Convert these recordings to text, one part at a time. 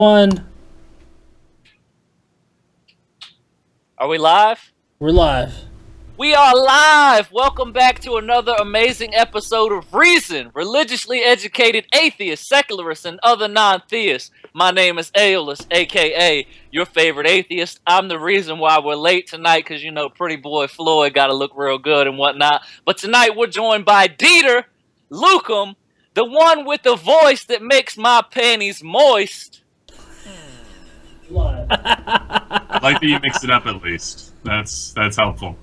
One, Are we live? we're live. We are live! Welcome back to another amazing episode of Reason, religiously educated atheists, secularists, and other non-theists. My name is Aeolus, aka your favorite atheist. I'm the reason why we're late tonight, because you know, pretty boy Floyd gotta look real good and whatnot. But tonight we're joined by Dieter Lukum, the one with the voice that makes my panties moist. I like that you mix it up at least. That's helpful.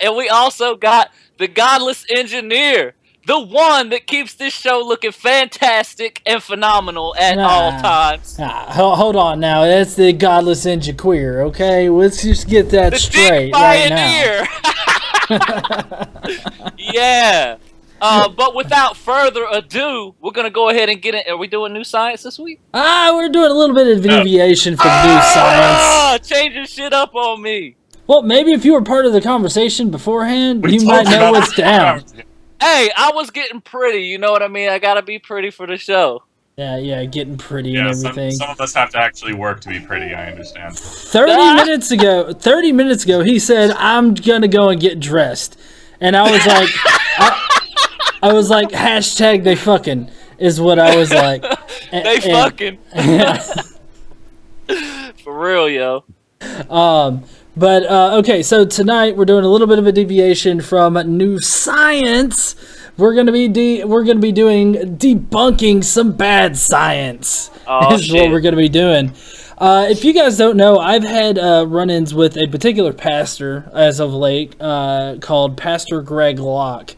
And we also got the Godless engineer, the one that keeps this show looking fantastic and phenomenal at all times. Hold on now. That's the Godless Queer, okay? Let's just get that The straight Dick right now. Pioneer! Yeah. But without further ado, we're going to go ahead and get it. Are we doing new science this week? We're doing a little bit of deviation from new science. Changing shit up on me. Well, maybe if you were part of the conversation beforehand, you might know what's down. Hey, I was getting pretty, you know what I mean? I gotta be pretty for the show. Yeah, getting pretty and everything. Some of us have to actually work to be pretty, I understand. 30 minutes ago, he said, I'm gonna go and get dressed. And I was like, I was like, hashtag they fucking, is what I was like. They fucking. Yeah. For real, yo. But okay, so tonight we're doing a little bit of a deviation from new science. We're gonna be doing debunking some bad science. Is what we're gonna be doing. If you guys don't know, I've had run-ins with a particular pastor as of late, called Pastor Greg Locke.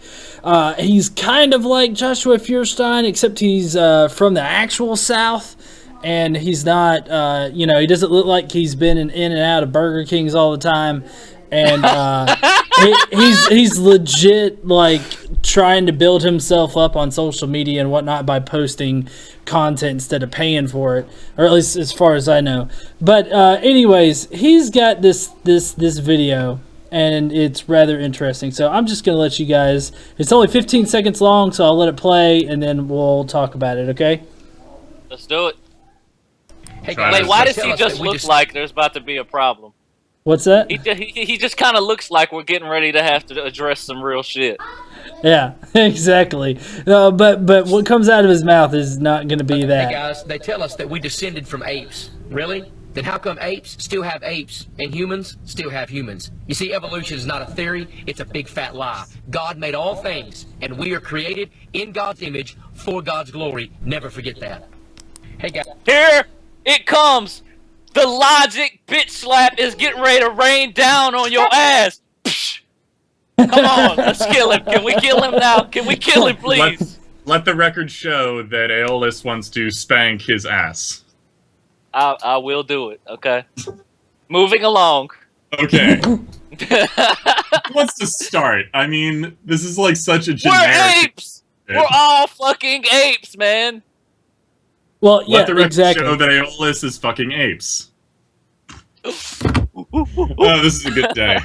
He's kind of like Joshua Feuerstein, except he's from the actual South. And he's not, he doesn't look like he's been in and out of Burger Kings all the time. And he's legit, like, trying to build himself up on social media and whatnot by posting content instead of paying for it. Or at least as far as I know. But anyways, he's got this video. And it's rather interesting. So I'm just going to let you guys... It's only 15 seconds long, so I'll let it play. And then we'll talk about it, okay? Let's do it. Hey, wait, why does he just look like there's about to be a problem? What's that? He just kind of looks like we're getting ready to have to address some real shit. Yeah, exactly. But what comes out of his mouth is not going to be that. Hey guys, they tell us that we descended from apes. Really? Then how come apes still have apes and humans still have humans? You see, evolution is not a theory, it's a big fat lie. God made all things, and we are created in God's image for God's glory. Never forget that. Hey guys. Here it comes. The logic bitch slap is getting ready to rain down on your ass. Come on, let's kill him. Can we kill him now? Can we kill him, please? Let the record show that Aeolus wants to spank his ass. I will do it, okay? Moving along. Okay. Who wants to start? I mean, this is like such a generic... We're apes! We're all fucking apes, man! Well, yeah, Let the record exactly. show that Aeolus is fucking apes. Oh, this is a good day.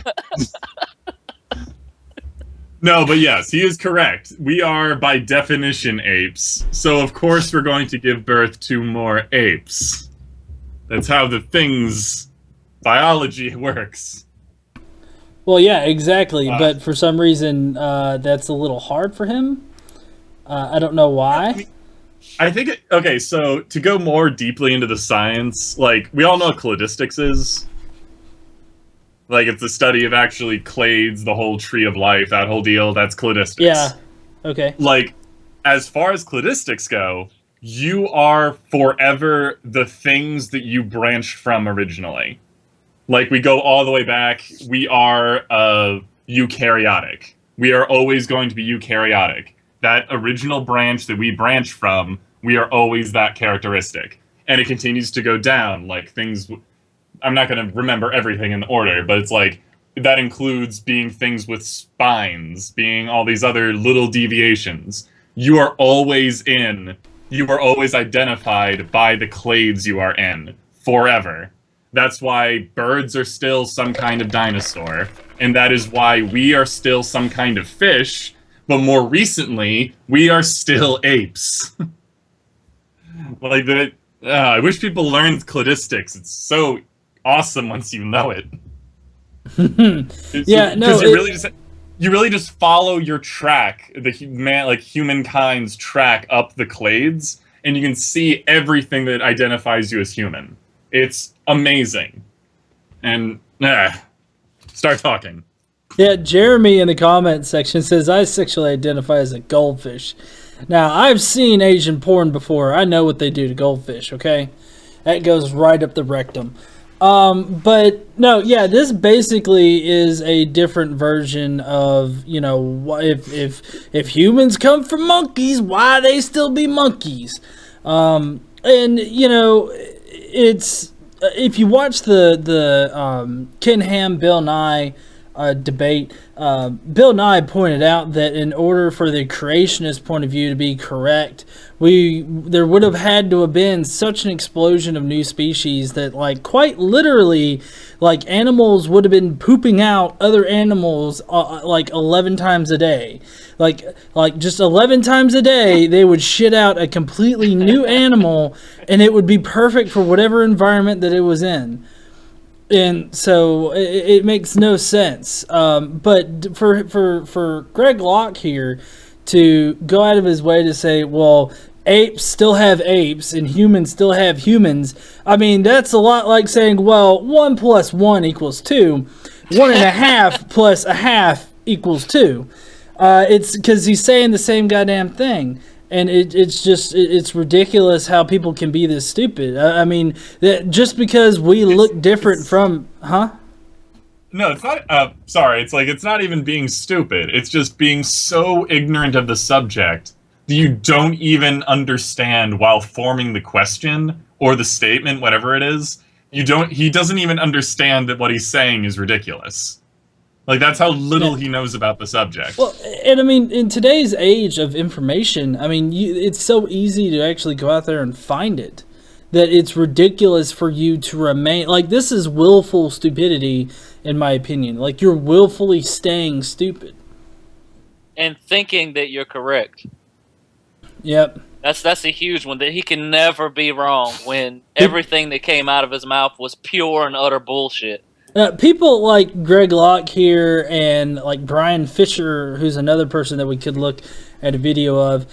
No, but yes, he is correct. We are, by definition, apes. So, of course, we're going to give birth to more apes. That's how the thing's biology works. Well, yeah, exactly. But for some reason, that's a little hard for him. I don't know why. I think, okay, so to go more deeply into the science, like, we all know what cladistics is. Like, it's the study of actually clades, the whole tree of life, that whole deal, that's cladistics. Yeah, okay. Like, as far as cladistics go, you are forever the things that you branched from originally. Like, we go all the way back, we are eukaryotic. We are always going to be eukaryotic. That original branch that we branched from, we are always that characteristic. And it continues to go down, like things... I'm not going to remember everything in order, but it's like, that includes being things with spines, being all these other little deviations. You are always identified by the clades you are in, forever. That's why birds are still some kind of dinosaur, and that is why we are still some kind of fish, but more recently, we are still apes. Like, I wish people learned cladistics. It's so awesome once you know it. Yeah, no, Because you really just follow your track, humankind's track up the clades, and you can see everything that identifies you as human. It's amazing. And start talking. Yeah, Jeremy in the comment section says, I sexually identify as a goldfish. Now, I've seen Asian porn before. I know what they do to goldfish, okay? That goes right up the rectum. But, no, yeah, this basically is a different version of, you know, if humans come from monkeys, why they still be monkeys? And, you know, it's... If you watch the Ken Ham, Bill Nye debate, Bill Nye pointed out that in order for the creationist point of view to be correct, there would have had to have been such an explosion of new species that, like, quite literally, like, animals would have been pooping out other animals like 11 times a day. Like just 11 times a day, they would shit out a completely new animal, and it would be perfect for whatever environment that it was in. And so it makes no sense. But for Greg Locke here to go out of his way to say, well, apes still have apes and humans still have humans, I mean, that's a lot like saying, well, 1 + 1 = 2. 1.5 + a half = 2. It's because he's saying the same goddamn thing. And it's ridiculous how people can be this stupid. I mean, that just because we look different from... Huh? No, it's not... sorry, it's not even being stupid. It's just being so ignorant of the subject that you don't even understand while forming the question or the statement, whatever it is. He doesn't even understand that what he's saying is ridiculous. Like, that's how little he knows about the subject. Well, and I mean, in today's age of information, I mean, it's so easy to actually go out there and find it, that it's ridiculous for you to remain... Like, this is willful stupidity, in my opinion. Like, you're willfully staying stupid. And thinking that you're correct. Yep. That's a huge one, that he can never be wrong when everything that came out of his mouth was pure and utter bullshit. People like Greg Locke here and like Brian Fisher, who's another person that we could look at a video of,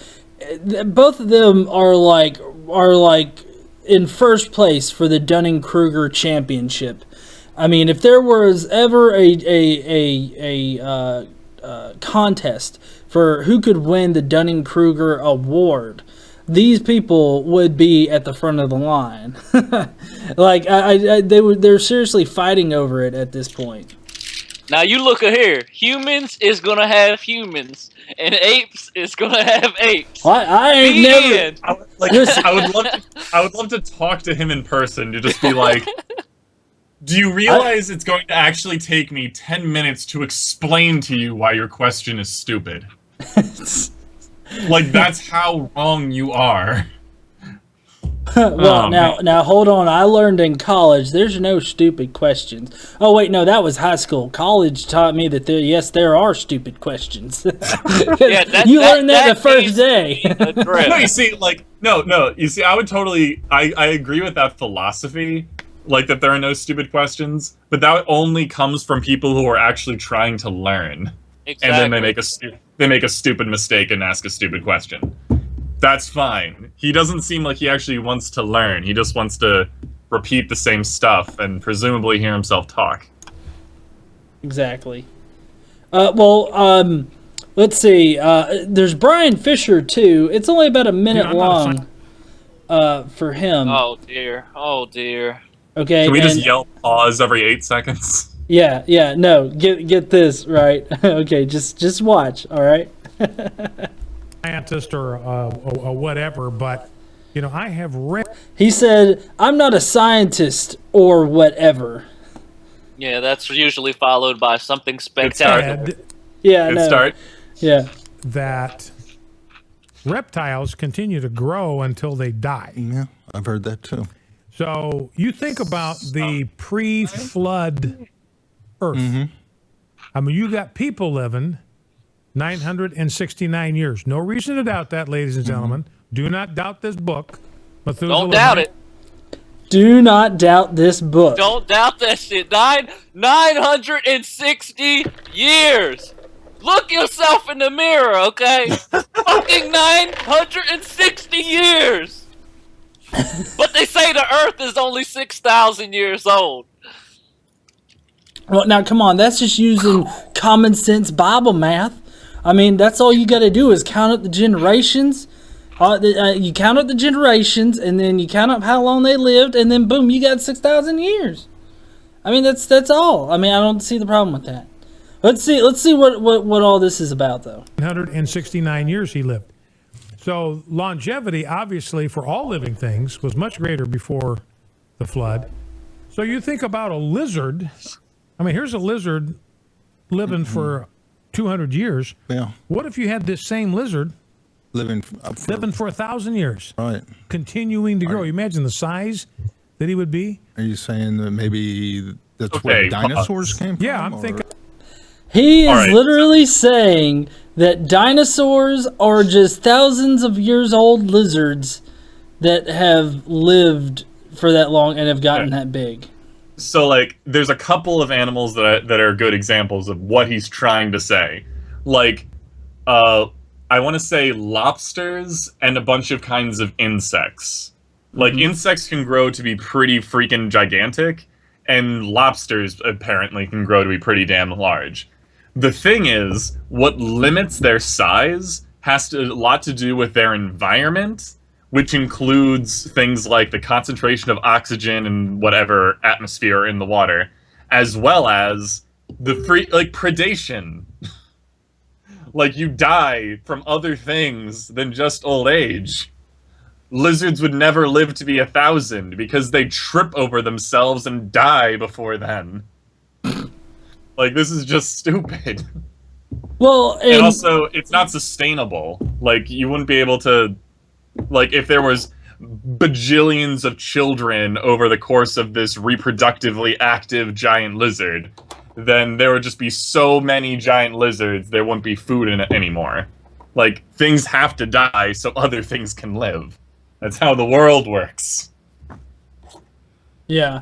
both of them are like in first place for the Dunning-Kruger Championship. I mean, if there was ever a contest for who could win the Dunning-Kruger Award, these people would be at the front of the line. Like, they're seriously fighting over it at this point. Now you look at here. Humans is gonna have humans, and apes is gonna have apes. I ain't never. I would love to talk to him in person to just be like, do you realize it's going to actually take me 10 minutes to explain to you why your question is stupid? Like, that's how wrong you are. Well, now hold on. I learned in college there's no stupid questions. Oh wait, no, that was high school. College taught me that there are stupid questions. Yeah, you learned that the first day. No, you see, like, no. You see, I would totally. I agree with that philosophy, like that there are no stupid questions, but that only comes from people who are actually trying to learn. Exactly. And then they make a stupid mistake and ask a stupid question. That's fine. He doesn't seem like he actually wants to learn. He just wants to repeat the same stuff and presumably hear himself talk. Exactly. Let's see. There's Brian Fisher too. It's only about a minute long for him. Oh dear. Oh dear. Okay. Can we just yell pause every 8 seconds? Yeah, no, get this right. Okay, just watch, all right? Scientist or whatever, but you know, I have read. He said, "I'm not a scientist or whatever." Yeah, that's usually followed by something spectacular. Yeah, Good start. Yeah, that reptiles continue to grow until they die. Yeah, I've heard that too. So you think about the pre-flood Earth. Mm-hmm. I mean, you got people living 969 years. No reason to doubt that, ladies and gentlemen. Do not doubt this book. Methuselah Don't doubt it. Do not doubt this book. Don't doubt that shit. 960 years. Look yourself in the mirror, okay? Fucking 960 years. But they say the Earth is only 6,000 years old. Well, now come on, that's just using common sense Bible math. I mean, that's all you got to do is count up the generations. You count up the generations, and then you count up how long they lived, and then boom, you got 6,000 years. I mean, that's all. I mean, I don't see the problem with that. Let's see what all this is about, though. 169 years he lived. So longevity, obviously, for all living things, was much greater before the flood. So you think about a lizard. I mean, here's a lizard living for 200 years. Yeah. What if you had this same lizard living for 1,000 years, right? Continuing to grow. You imagine the size that he would be. Are you saying that maybe that's where dinosaurs came from? Yeah, I'm thinking. He is literally saying that dinosaurs are just thousands of years old lizards that have lived for that long and have gotten that big. So, like, there's a couple of animals that are good examples of what he's trying to say. Like, I want to say lobsters and a bunch of kinds of insects. Like, insects can grow to be pretty freaking gigantic, and lobsters apparently can grow to be pretty damn large. The thing is, what limits their size has a lot to do with their environment, which includes things like the concentration of oxygen and whatever atmosphere in the water, as well as the predation. Like, you die from other things than just old age. Lizards would never live to be 1,000 because they trip over themselves and die before then. Like, this is just stupid. Well, and also, it's not sustainable. Like, you wouldn't be able to... Like, if there was bajillions of children over the course of this reproductively active giant lizard, then there would just be so many giant lizards, there wouldn't be food in it anymore. Like, things have to die so other things can live. That's how the world works. Yeah.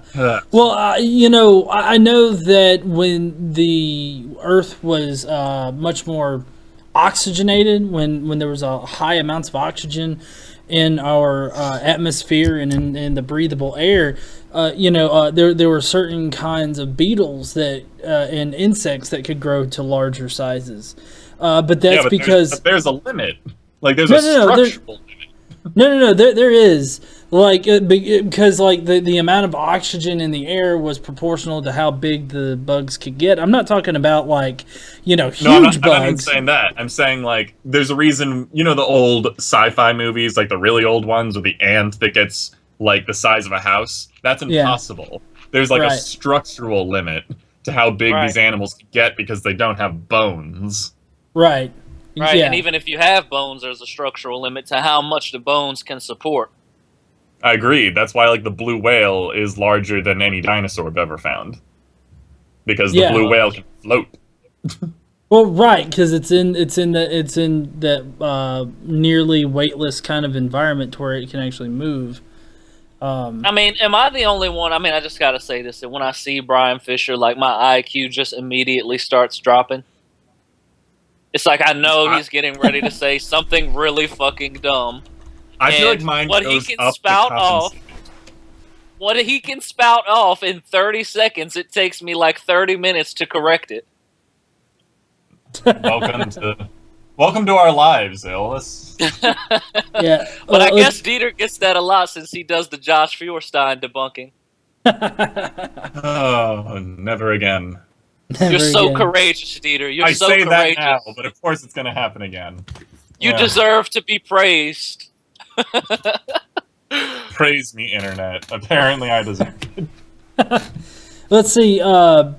Well, you know, I know that when the Earth was much more oxygenated, when there was a high amounts of oxygen in our atmosphere and in the breathable air, you know, there were certain kinds of beetles that and insects that could grow to larger sizes. But that's because there's a limit. Like, there's a structural limit. No. There is, like, because like the amount of oxygen in the air was proportional to how big the bugs could get. I'm not talking about, like, you know, huge bugs. I'm not even saying that. I'm saying, like, there's a reason, you know, the old sci-fi movies, like the really old ones with the ant that gets like the size of a house. That's impossible. Yeah. There's like a structural limit to how big these animals can get because they don't have bones. Right. Right, and even if you have bones, there's a structural limit to how much the bones can support. I agree. That's why, like, the blue whale is larger than any dinosaur I've ever found. Because the blue whale can float. Well, right, because it's in that nearly weightless kind of environment to where it can actually move. I mean, am I the only one? I mean, I just gotta say this: that when I see Brian Fisher, like, my IQ just immediately starts dropping. It's like I know he's getting ready to say something really fucking dumb. I feel like mine goes up what he can spout off in 30 seconds, it takes me like 30 minutes to correct it. Welcome to our lives, Ellis. Yeah, but I guess Dieter gets that a lot since he does the Josh Feuerstein debunking. Oh, never again. You're so courageous, Dieter. You're so courageous. I say that now, but of course it's going to happen again. You deserve to be praised. Praise me, Internet. Apparently I deserve it. Let's see,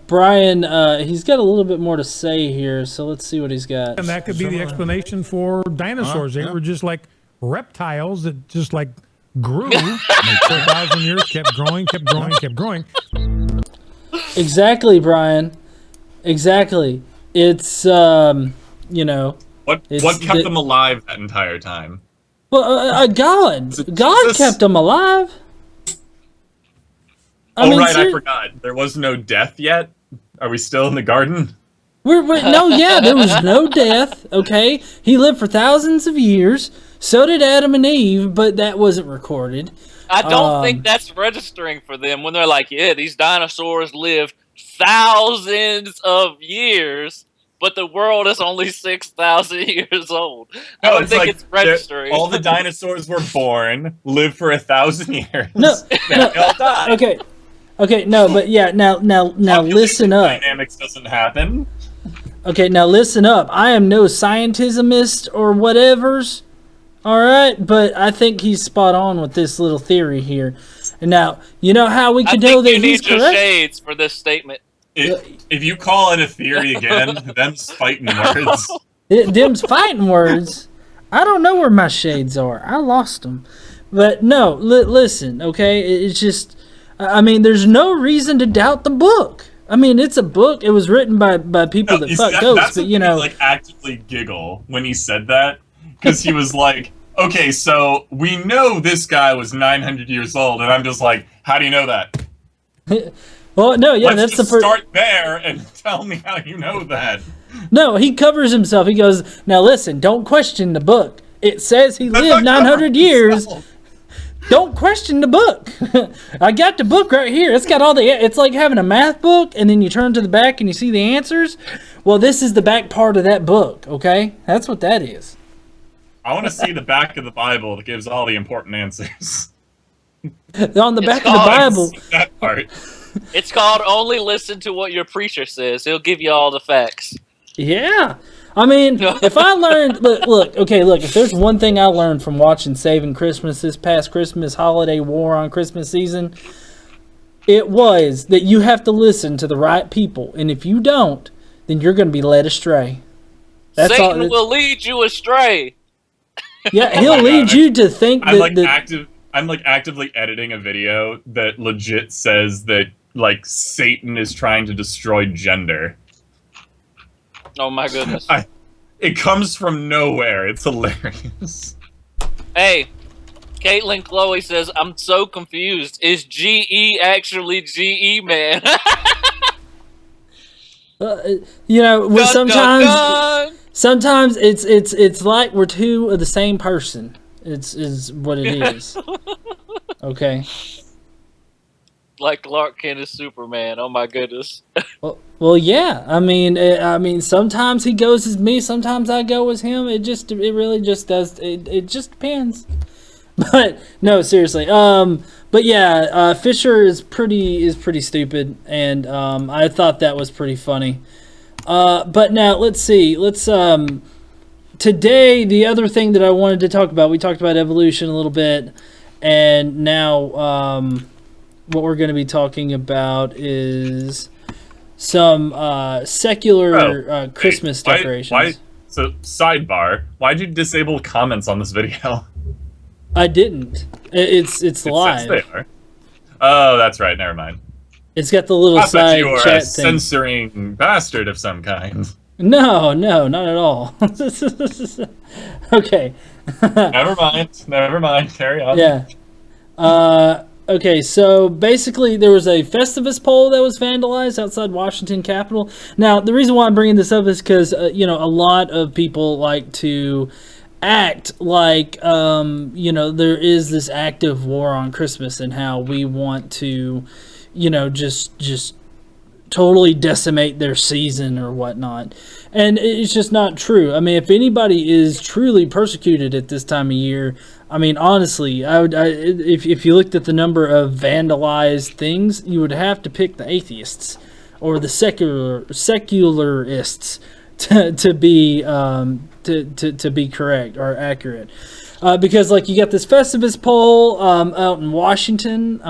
Brian, he's got a little bit more to say here, so let's see what he's got. And that could be the explanation for dinosaurs. They were just like reptiles that just like grew for 1,000 years, kept growing. Exactly, Brian. Exactly. It's, you know... What kept them alive that entire time? Well, God. God kept them alive. I forgot. There was no death yet. Are we still in the garden? There was no death, okay? He lived for thousands of years. So did Adam and Eve, but that wasn't recorded. I don't think that's registering for them when they're like, yeah, these dinosaurs lived thousands of years, but the world is only 6,000 years old. I don't think it's registering. All the dinosaurs were born, lived for 1,000 years. No, they all died. Okay, no, but yeah, now listen up. Dynamics doesn't happen. Okay, now listen up. I am no scientismist or whatever's, all right, but I think he's spot on with this little theory here. And now, you know how we can know that he's correct? I think you need your shades for this statement. If you call it a theory again, them's fighting words. Them's fighting words. I don't know where my shades are. I lost them. But no, listen, okay? It's just, I mean, there's no reason to doubt the book. I mean, it's a book. It was written by people that fuck goats, but you know. Like actively giggle when he said that, because he was like, "Okay, so we know this guy was 900 years old," and I'm just like, "How do you know that?" Well, no, yeah, Let's just start there and tell me how you know that. No, he covers himself. He goes, "Now listen, don't question the book. It says he lived 900 years." Don't question the book. I got the book right here. It's got all the. It's like having a math book, and then you turn to the back and you see the answers. Well, this is the back part of that book. Okay, that's what that is. I want to see the back of the Bible that gives all the important answers. On the back of the Bible. That part. It's called "Only Listen to What Your Preacher Says." He'll give you all the facts. Yeah. I mean, if I learned, look, if there's one thing I learned from watching Saving Christmas this past Christmas holiday war on Christmas season, it was that you have to listen to the right people. And if you don't, then you're going to be led astray. Satan will lead you astray. Yeah, he'll lead you to think that... I'm like actively editing a video that legit says that like Satan is trying to destroy gender. Oh my goodness. It comes from nowhere. It's hilarious. Hey, Caitlin Chloe says, I'm so confused. Is GE actually GE Man? You know, sometimes it's like we're two of the same person. Is what it is. Okay. Like Clark Kent is Superman. Oh my goodness. Well, yeah. I mean, sometimes he goes as me, sometimes I go as him. It really just does. It just depends. But no, seriously. But yeah, Fisher is pretty stupid, and I thought that was pretty funny. But now let's see. Today, the other thing that I wanted to talk about, we talked about evolution a little bit, and now what we're going to be talking about is some secular Christmas decorations. So, sidebar, why'd you disable comments on this video? I didn't. It's live. They are. Oh, that's right. Never mind. It's got the little side you were chat a thing. Censoring bastard of some kind. No, not at all. Okay. Never mind. Carry on. Yeah. Okay, so basically there was a Festivus pole that was vandalized outside Washington Capitol. Now, the reason why I'm bringing this up is because, a lot of people like to act like, there is this active war on Christmas and how we want to, just totally decimate their season or whatnot. And it's just not true. I mean, if anybody is truly persecuted at this time of year, I mean, honestly, if you looked at the number of vandalized things, you would have to pick the atheists or the secularists to be correct or accurate. Because like you got this Festivus pole out in Washington.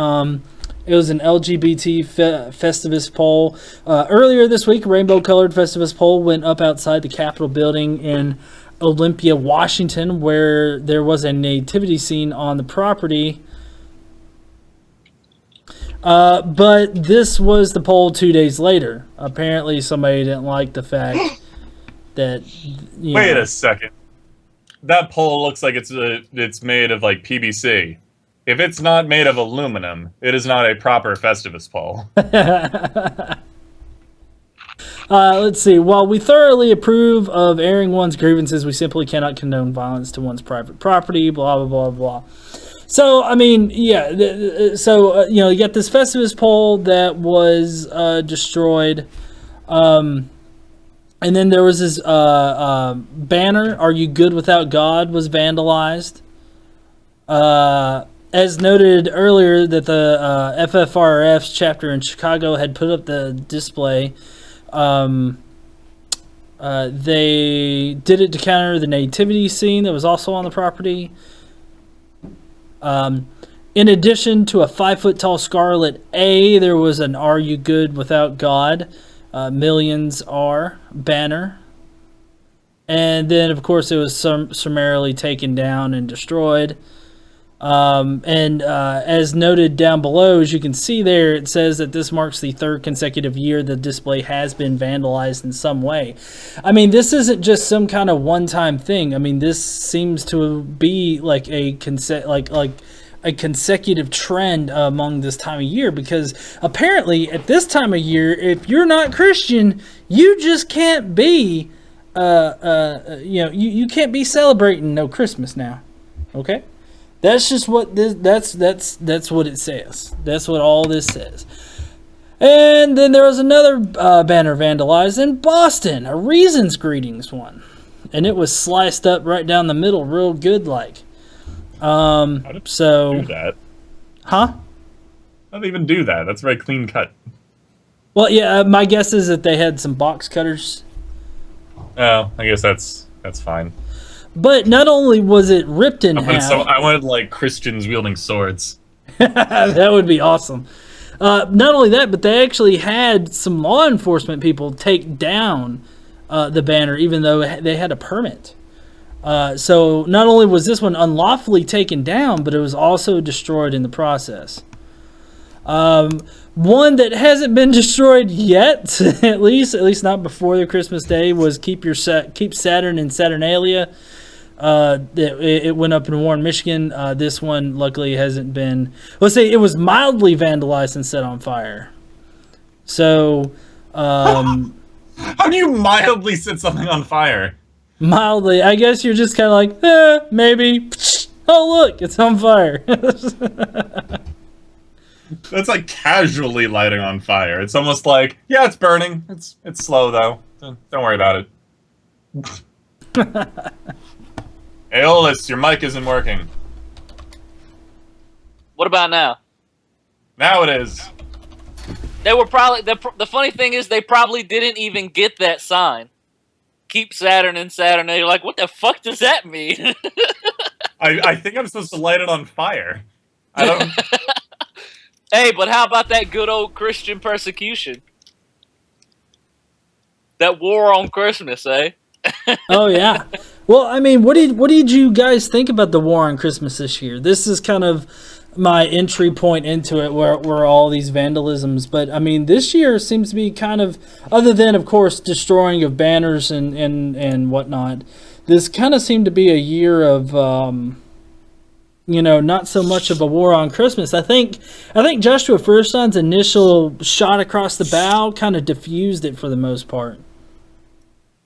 It was an LGBT Festivus pole. Earlier this week, a rainbow-colored Festivus pole went up outside the Capitol building in Olympia, Washington, where there was a nativity scene on the property. But this was the pole 2 days later. Apparently, somebody didn't like the fact that... Wait a second. That pole looks like it's made of, like, PVC. If it's not made of aluminum, it is not a proper Festivus pole. Let's see. While we thoroughly approve of airing one's grievances, we simply cannot condone violence to one's private property, blah, blah, blah, blah. So, I mean, yeah. You got this Festivus pole that was destroyed. And then there was this banner, "Are you good without God?" was vandalized. As noted earlier, that the FFRF's chapter in Chicago had put up the display. They did it to counter the nativity scene that was also on the property. In addition to a 5-foot-tall scarlet A, there was an "Are you good without God? Millions are" banner. And then, of course, it was summarily taken down and destroyed. As noted down below, as you can see there, it says that this marks the 3rd consecutive year the display has been vandalized in some way. I mean, this isn't just some kind of one-time thing. I mean, this seems to be like a consecutive trend among this time of year, because apparently at this time of year, if you're not Christian, you just can't be, you can't be celebrating no Christmas now. Okay. That's just what this. That's what it says. That's what all this says. And then there was another banner vandalized in Boston, a Reasons Greetings one, and it was sliced up right down the middle, real good like. How did do that? Huh? How did they even do that? That's very clean cut. Well, yeah. My guess is that they had some box cutters. Oh, I guess that's fine. But not only was it ripped in half... So I wanted, like, Christians wielding swords. That would be awesome. Not only that, but they actually had some law enforcement people take down the banner, even though they had a permit. So not only was this one unlawfully taken down, but it was also destroyed in the process. One that hasn't been destroyed yet, at least not before the Christmas day, was Keep Saturn and Saturnalia. It went up in Warren, Michigan. This one, luckily, hasn't been... Let's say it was mildly vandalized and set on fire. So... How do you mildly set something on fire? Mildly. I guess you're just kind of like, maybe. Oh, look, it's on fire. That's like casually lighting on fire. It's almost like, yeah, it's burning. It's slow, though. Don't worry about it. Aeolus, your mic isn't working. What about now? Now it is. They were probably... The funny thing is, they probably didn't even get that sign. Keep Saturn and Saturn. And you're like, what the fuck does that mean? I think I'm supposed to light it on fire. I don't... Hey, but how about that good old Christian persecution? That war on Christmas, eh? Oh, yeah. Well, I mean, what did you guys think about the war on Christmas this year? This is kind of my entry point into it, where all these vandalisms. But I mean, this year seems to be kind of, other than of course destroying of banners and whatnot, this kind of seemed to be a year of not so much of a war on Christmas. I think Joshua Feuerstein's initial shot across the bow kind of diffused it for the most part.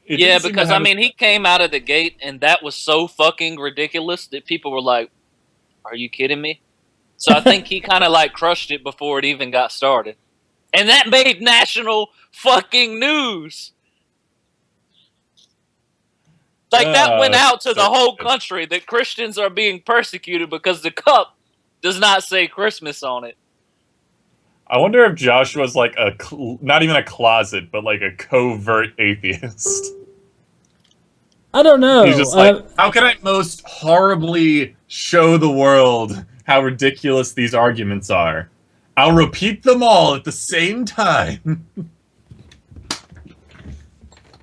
Yeah, because I mean, he came out of the gate and that was so fucking ridiculous that people were like, "Are you kidding me?" So I think he kind of like crushed it before it even got started. And that made national fucking news. Like, that went out to the whole country that Christians are being persecuted because the cup does not say Christmas on it. I wonder if Joshua's like not even a closet, but like a covert atheist. I don't know. He's just like, how can I most horribly show the world how ridiculous these arguments are? I'll repeat them all at the same time.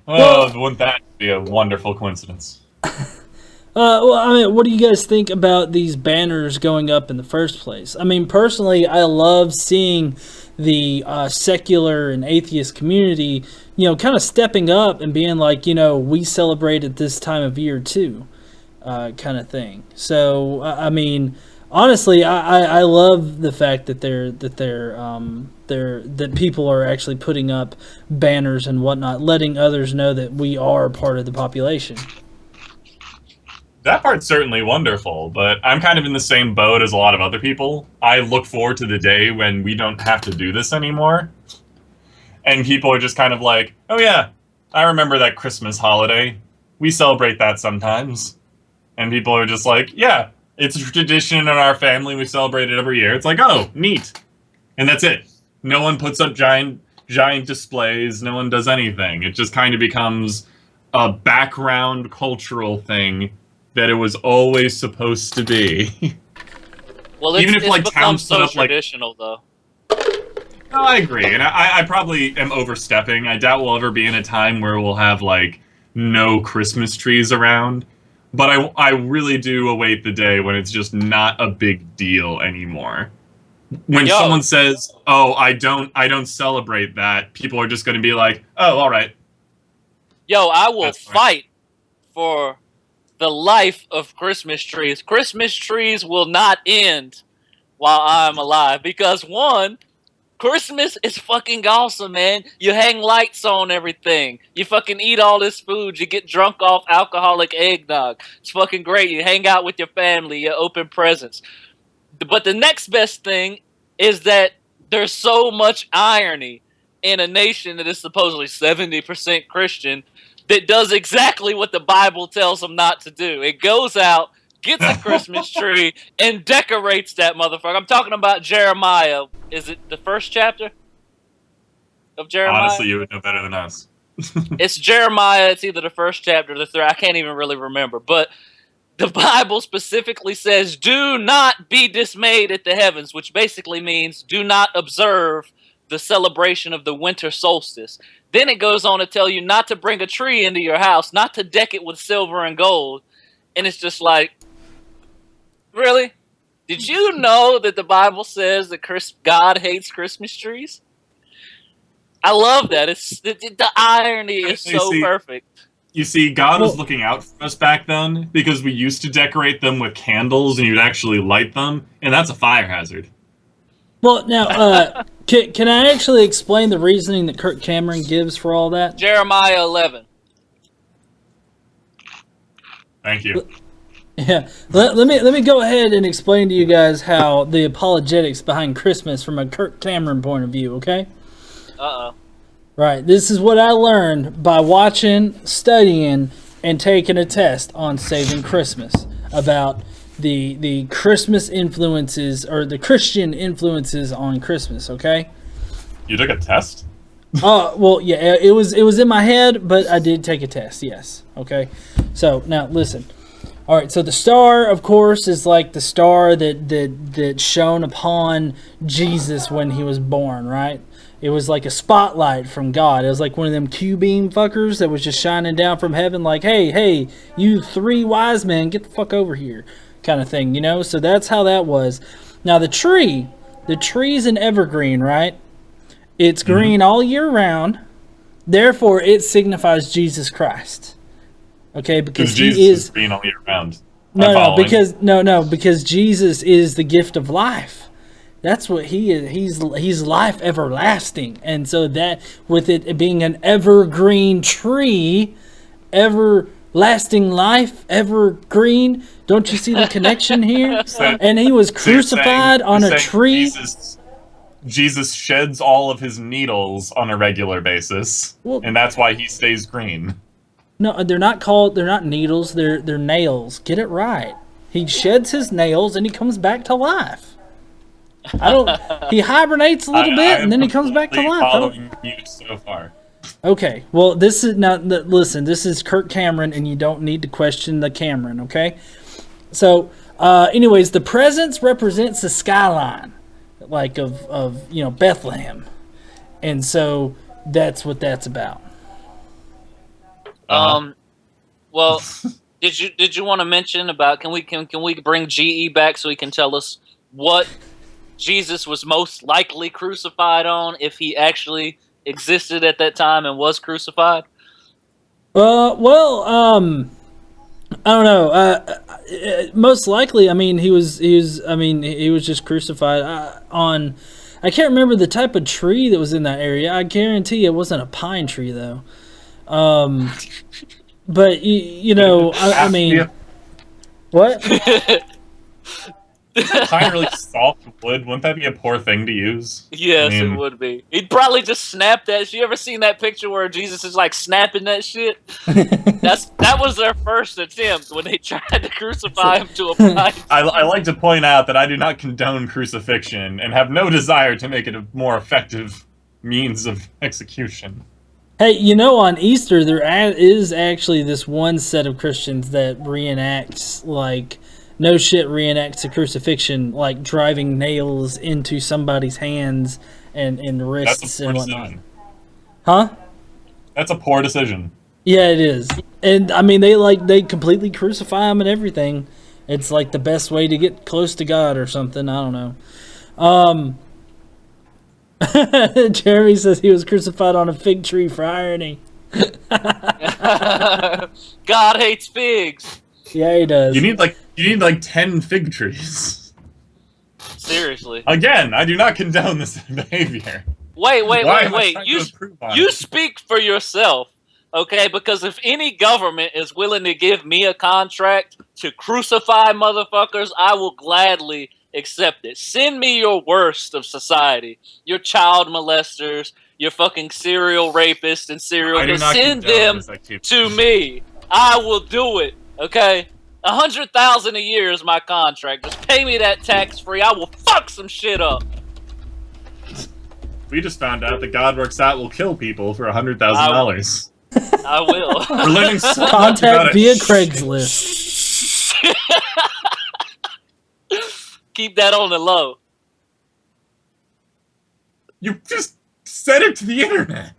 Wouldn't that be a wonderful coincidence? Well, I mean, what do you guys think about these banners going up in the first place? I mean, personally, I love seeing the secular and atheist community, kind of stepping up and being like, we celebrate at this time of year too, kind of thing. So, I mean, honestly, I love the fact that that people are actually putting up banners and whatnot, letting others know that we are part of the population. That part's certainly wonderful, but I'm kind of in the same boat as a lot of other people. I look forward to the day when we don't have to do this anymore. And people are just kind of like, oh yeah, I remember that Christmas holiday. We celebrate that sometimes. And people are just like, yeah, it's a tradition in our family. We celebrate it every year. It's like, oh, neat. And that's it. No one puts up giant displays. No one does anything. It just kind of becomes a background cultural thing that it was always supposed to be. Well, even if like become towns so put up like traditional, though. No, I agree, and I probably am overstepping. I doubt we'll ever be in a time where we'll have like no Christmas trees around, but I really do await the day when it's just not a big deal anymore. When someone says, "Oh, I don't celebrate that," people are just going to be like, "Oh, all right." Yo, I will fight for the life of Christmas trees. Christmas trees will not end while I'm alive because one, Christmas is fucking awesome, man. You hang lights on everything. You fucking eat all this food. You get drunk off alcoholic eggnog. It's fucking great. You hang out with your family. You open presents. But the next best thing is that there's so much irony in a nation that is supposedly 70% Christian that does exactly what the Bible tells them not to do. It goes out, gets a Christmas tree, and decorates that motherfucker. I'm talking about Jeremiah. Is it the first chapter of Jeremiah? Honestly, you would know better than us. It's Jeremiah. It's either the first chapter or the third. I can't even really remember. But the Bible specifically says, do not be dismayed at the heavens, which basically means do not observe the celebration of the winter solstice. Then it goes on to tell you not to bring a tree into your house, not to deck it with silver and gold. And it's just like, really? Did you know that the Bible says that God hates Christmas trees? I love that. The irony is so perfect. You see, God was looking out for us back then because we used to decorate them with candles and you'd actually light them, and that's a fire hazard. Well, now, can I actually explain the reasoning that Kirk Cameron gives for all that? Jeremiah 11. Thank you. Yeah, let me go ahead and explain to you guys how the apologetics behind Christmas from a Kirk Cameron point of view, okay? Uh-oh. Right, this is what I learned by watching, studying, and taking a test on Saving Christmas about the Christmas influences, or the Christian influences on Christmas, okay? You took a test? Well, yeah, it was in my head, but I did take a test, yes, okay? So, now, listen. All right, so the star, of course, is like the star that shone upon Jesus when he was born, right? It was like a spotlight from God. It was like one of them Q-beam fuckers that was just shining down from heaven like, hey, you three wise men, get the fuck over here, kind of thing, you know? So that's how that was. Now the tree's an evergreen, right? It's green all year round. Therefore, it signifies Jesus Christ. Okay, because Jesus he is green all year round. Because Jesus is the gift of life. That's what he is. He's life everlasting. And so that, with it being an evergreen tree, everlasting life, evergreen, don't you see the connection here? And he was crucified on a tree. Jesus sheds all of his needles on a regular basis, and that's why he stays green. No, they're not needles, they're nails. Get it right. He sheds his nails and he comes back to life. He hibernates a little bit and then he comes back to life. Following you so far. Okay, well, this is now. Listen, this is Kirk Cameron, and you don't need to question the Cameron. Okay, so, anyways, the presence represents the skyline, like of Bethlehem, and so that's what that's about. Well, did you want to mention about can we bring GE back so he can tell us what Jesus was most likely crucified on if he actually existed at that time and was crucified? I don't know. Most likely, I mean, he was just crucified on. I can't remember the type of tree that was in that area. I guarantee it wasn't a pine tree, though. But you know, I mean, what? Pine really soft wood. Wouldn't that be a poor thing to use? Yes, it would be. He'd probably just snap that. You ever seen that picture where Jesus is like snapping that shit? That was their first attempt when they tried to crucify him to a pine. I like to point out that I do not condone crucifixion and have no desire to make it a more effective means of execution. Hey, you know, on Easter there is actually this one set of Christians that reenacts reenacts a crucifixion, like driving nails into somebody's hands and wrists and whatnot. Decision. Huh? That's a poor decision. Yeah, it is. And I mean, they completely crucify him and everything. It's like the best way to get close to God or something. I don't know. Jeremy says he was crucified on a fig tree for irony. God hates figs. Yeah, he does. You need like 10 fig trees. Seriously. Again, I do not condone this behavior. Wait. Why am I trying to improve on You it? speak for yourself, okay? Because if any government is willing to give me a contract to crucify motherfuckers, I will gladly accept it. Send me your worst of society. Your child molesters, your fucking serial rapists and serial I do killers. not Send condone them this activity. to me. I will do it, okay? 100,000 a year is my contract. Just pay me that tax-free. I will fuck some shit up. We just found out that God works out will kill people for $100,000. I will. We're learning so much about Contact it. via Craigslist. Keep that on the low. You just said it to the internet.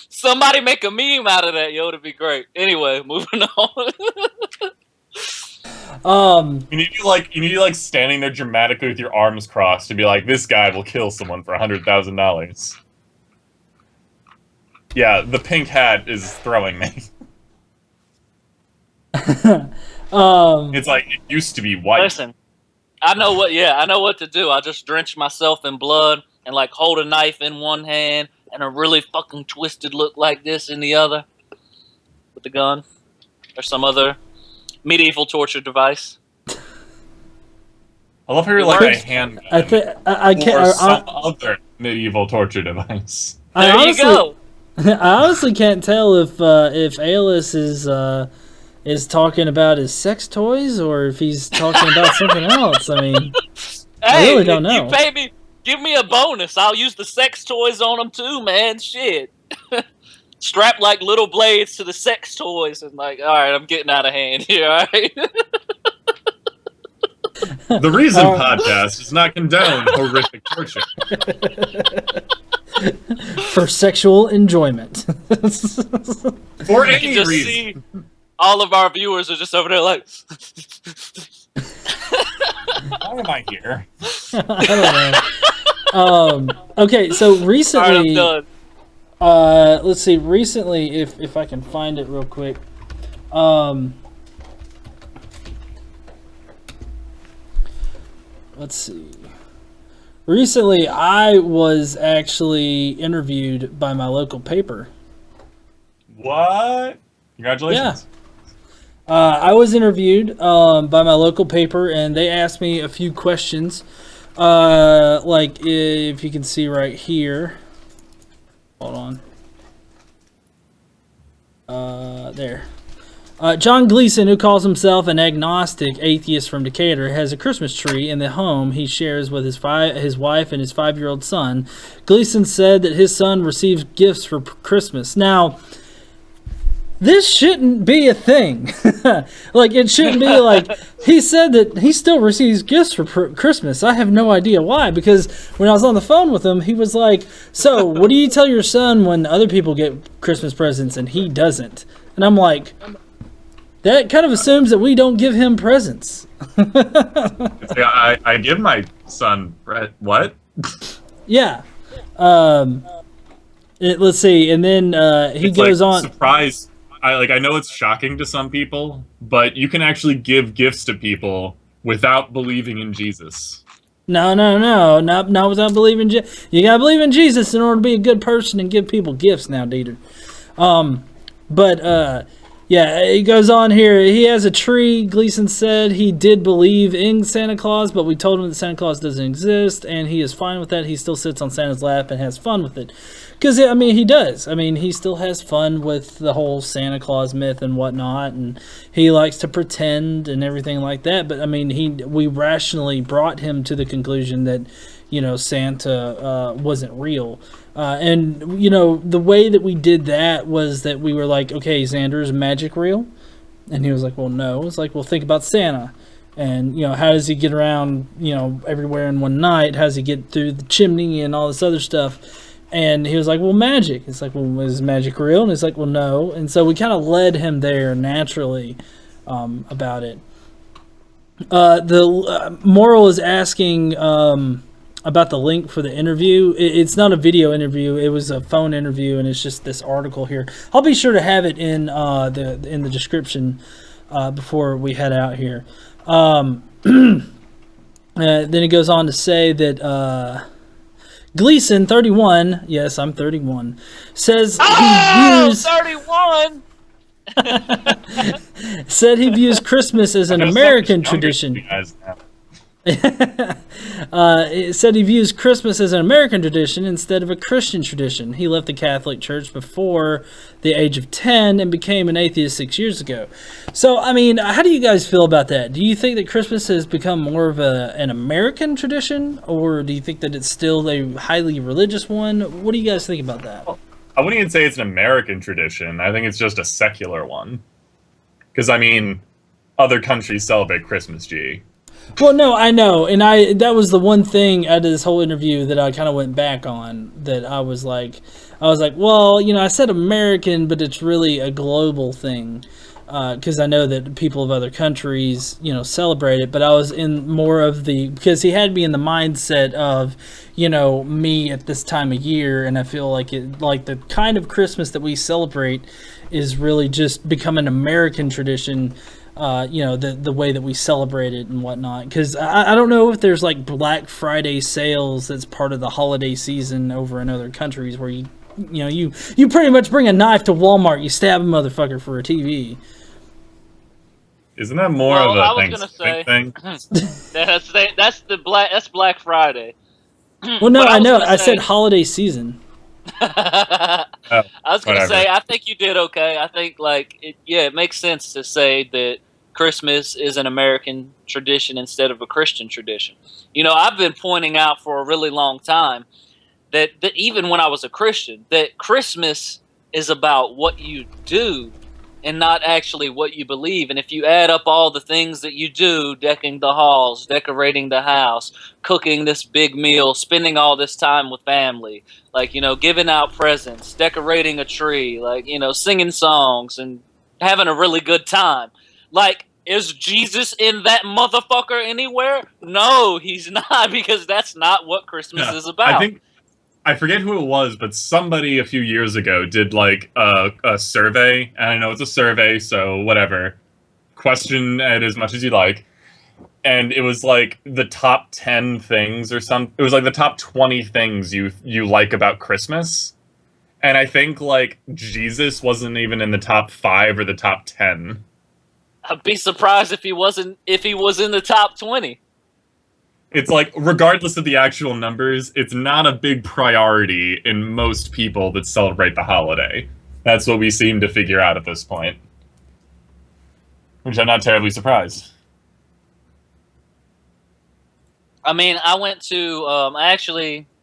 Somebody make a meme out of that, yo. It'd be great. Anyway, moving on. You need to like standing there dramatically with your arms crossed to be like, this guy will kill someone for $100,000. Yeah, the pink hat is throwing me. It's like it used to be white. Listen, I know what to do. I just drench myself in blood and like hold a knife in one hand and a really fucking twisted look like this in the other with the gun or some other medieval torture device. I love how you're like a handgun I can't. or some other medieval torture device. There you go. I honestly can't tell if Alice is talking about his sex toys or if he's talking about something else. I mean, I really don't know. You pay me, give me a bonus. I'll use the sex toys on them too, man. Shit. Strap like little blades to the sex toys and like, all right, I'm getting out of hand here. All right. The Reason podcast does not condone horrific torture. For sexual enjoyment. For You any can just reason. see all of our viewers are just over there like. Why am I here? I don't know. Okay, so All right, I'm recently, done. let's see. Recently, if I can find it real quick, let's see. Recently, I was actually interviewed by my local paper. What? Congratulations. I was interviewed by my local paper, and they asked me a few questions. Like, if you can see right here. Hold on. There. John Gleason, who calls himself an agnostic atheist from Decatur, has a Christmas tree in the home he shares with his wife and his 5-year-old son. Gleason said that his son receives gifts for Christmas. Now, this shouldn't be a thing. Like, it shouldn't be like, he said that he still receives gifts for Christmas. I have no idea why, because when I was on the phone with him, he was like, so what do you tell your son when other people get Christmas presents and he doesn't? And I'm like, that kind of assumes that we don't give him presents. Yeah, I give my son what? Yeah. Let's see, and then he It's goes like on. surprise I know it's shocking to some people, but you can actually give gifts to people without believing in Jesus. No, not without believing. You gotta believe in Jesus in order to be a good person and give people gifts now, Dieter. Yeah, it goes on here. He has a tree. Gleason said he did believe in Santa Claus, but we told him that Santa Claus doesn't exist, and he is fine with that. He still sits on Santa's lap and has fun with it. Because, I mean, he does. I mean, he still has fun with the whole Santa Claus myth and whatnot, and he likes to pretend and everything like that. But, I mean, we rationally brought him to the conclusion that, Santa wasn't real. And, the way that we did that was that we were like, okay, Xander, is magic real? And he was like, well, no. It's like, well, think about Santa. And, how does he get around, everywhere in one night? How does he get through the chimney and all this other stuff? And he was like, well, magic. It's like, well, is magic real? And it's like, well, no. And so we kind of led him there naturally about it. The Moral is asking about the link for the interview. It's not a video interview. It was a phone interview, and it's just this article here. I'll be sure to have it in the description before we head out here. Then it goes on to say that Gleason, 31, yes, I'm 31, says he views 31. said he views Christmas as an American tradition. It said he views Christmas as an American tradition instead of a Christian tradition. He left the Catholic Church before the age of 10 and became an atheist 6 years ago. So, I mean, how do you guys feel about that? Do you think that Christmas has become more of an American tradition, or do you think that it's still a highly religious one? What do you guys think about that? I wouldn't even say it's an American tradition. I think it's just a secular one. Because, I mean, other countries celebrate Christmas, G. Well, no, I know, and that was the one thing out of this whole interview that I kind of went back on, that I was like, well, I said American, but it's really a global thing, because I know that people of other countries, celebrate it, but I was in more of because he had me in the mindset of, me at this time of year, and I feel like the kind of Christmas that we celebrate is really just become an American tradition. The way that we celebrate it and whatnot. Because I don't know if there's like Black Friday sales that's part of the holiday season over in other countries where you pretty much bring a knife to Walmart, you stab a motherfucker for a TV. Isn't that more of a Thanksgiving thing? That's Black Friday. Well, no, I know. I said holiday season. I was going to say, I think you did okay. I think, it makes sense to say that Christmas is an American tradition instead of a Christian tradition. I've been pointing out for a really long time that even when I was a Christian, that Christmas is about what you do and not actually what you believe. And if you add up all the things that you do, decking the halls, decorating the house, cooking this big meal, spending all this time with family, giving out presents, decorating a tree, singing songs and having a really good time. Is Jesus in that motherfucker anywhere? No, he's not, because that's not what Christmas is about. I forget who it was, but somebody a few years ago did a survey, and I know it's a survey, so whatever. Question it as much as you like. And it was the top 10 things or something. It was the top 20 things you like about Christmas. And I think Jesus wasn't even in the top 5 or the top 10. I'd be surprised if he was in the top 20. It's regardless of the actual numbers, it's not a big priority in most people that celebrate the holiday. That's what we seem to figure out at this point. Which I'm not terribly surprised. I mean, I went to,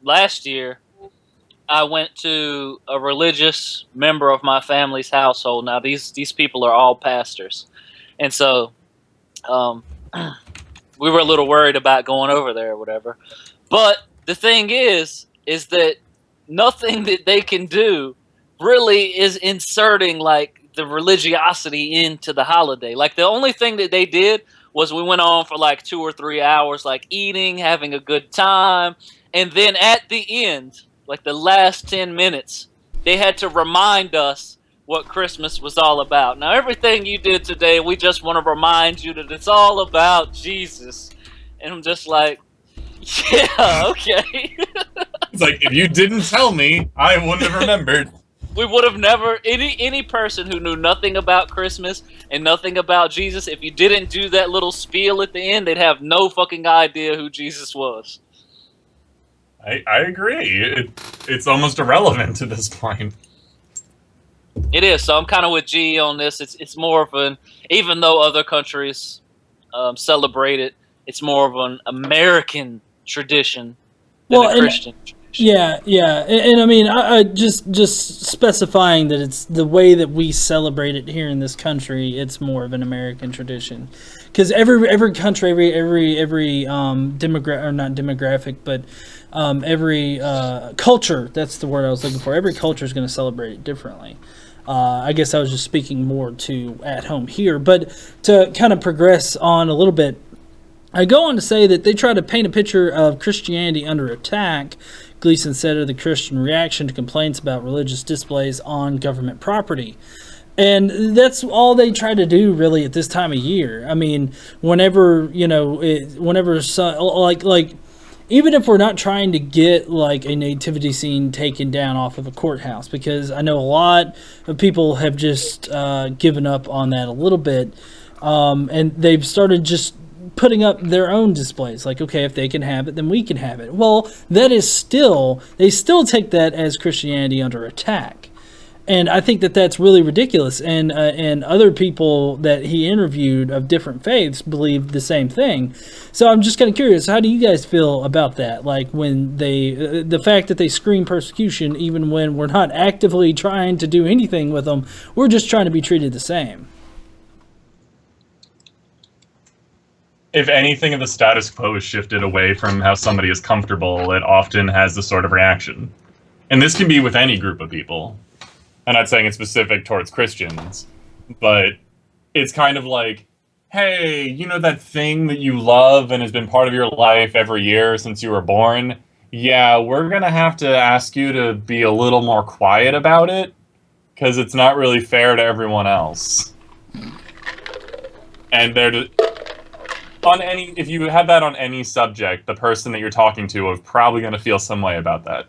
last year, I went to a religious member of my family's household. Now, these people are all pastors. And so, we were a little worried about going over there or whatever. But the thing is that nothing that they can do really is inserting the religiosity into the holiday. The only thing that they did was we went on for 2 or 3 hours, eating, having a good time. And then at the end, the last 10 minutes, they had to remind us what Christmas was all about. Now, everything you did today, we just want to remind you that it's all about Jesus. And I'm just like, yeah, okay. It's like, if you didn't tell me, I wouldn't have remembered. We would have never, any person who knew nothing about Christmas and nothing about Jesus, if you didn't do that little spiel at the end, they'd have no fucking idea who Jesus was. I agree. It's almost irrelevant to this point. It is. So I'm kind of with G on this. It's more of an, even though other countries celebrate it, it's more of an American tradition than a Christian tradition. Yeah, and I mean, I just specifying that it's the way that we celebrate it here in this country. It's more of an American tradition, because every country, every demographic, or not demographic, but every culture. That's the word I was looking for. Every culture is going to celebrate it differently. I guess I was just speaking more to at home here, but to kind of progress on a little bit. I go on to say that they try to paint a picture of Christianity under attack. Gleason said of the Christian reaction to complaints about religious displays on government property. And that's all they try to do really at this time of year. I mean, whenever, even if we're not trying to get like a nativity scene taken down off of a courthouse, because I know a lot of people have just given up on that a little bit. And they've started just putting up their own displays, like, okay, if they can have it, then we can have it. Well, that is still, they still take that as Christianity under attack, and I think that that's really ridiculous. And other people that he interviewed of different faiths believe the same thing. So I'm just kind of curious, how do you guys feel about that? Like, when they, the fact that they scream persecution, even when we're not actively trying to do anything with them, we're just trying to be treated the same. If anything of the status quo is shifted away from how somebody is comfortable, it often has this sort of reaction. And this can be with any group of people. I'm not saying it's specific towards Christians, but it's kind of like, hey, you know that thing that you love and has been part of your life every year since you were born? Yeah, we're going to have to ask you to be a little more quiet about it, because it's not really fair to everyone else. And they're... if you have that on any subject, the person that you're talking to is probably going to feel some way about that.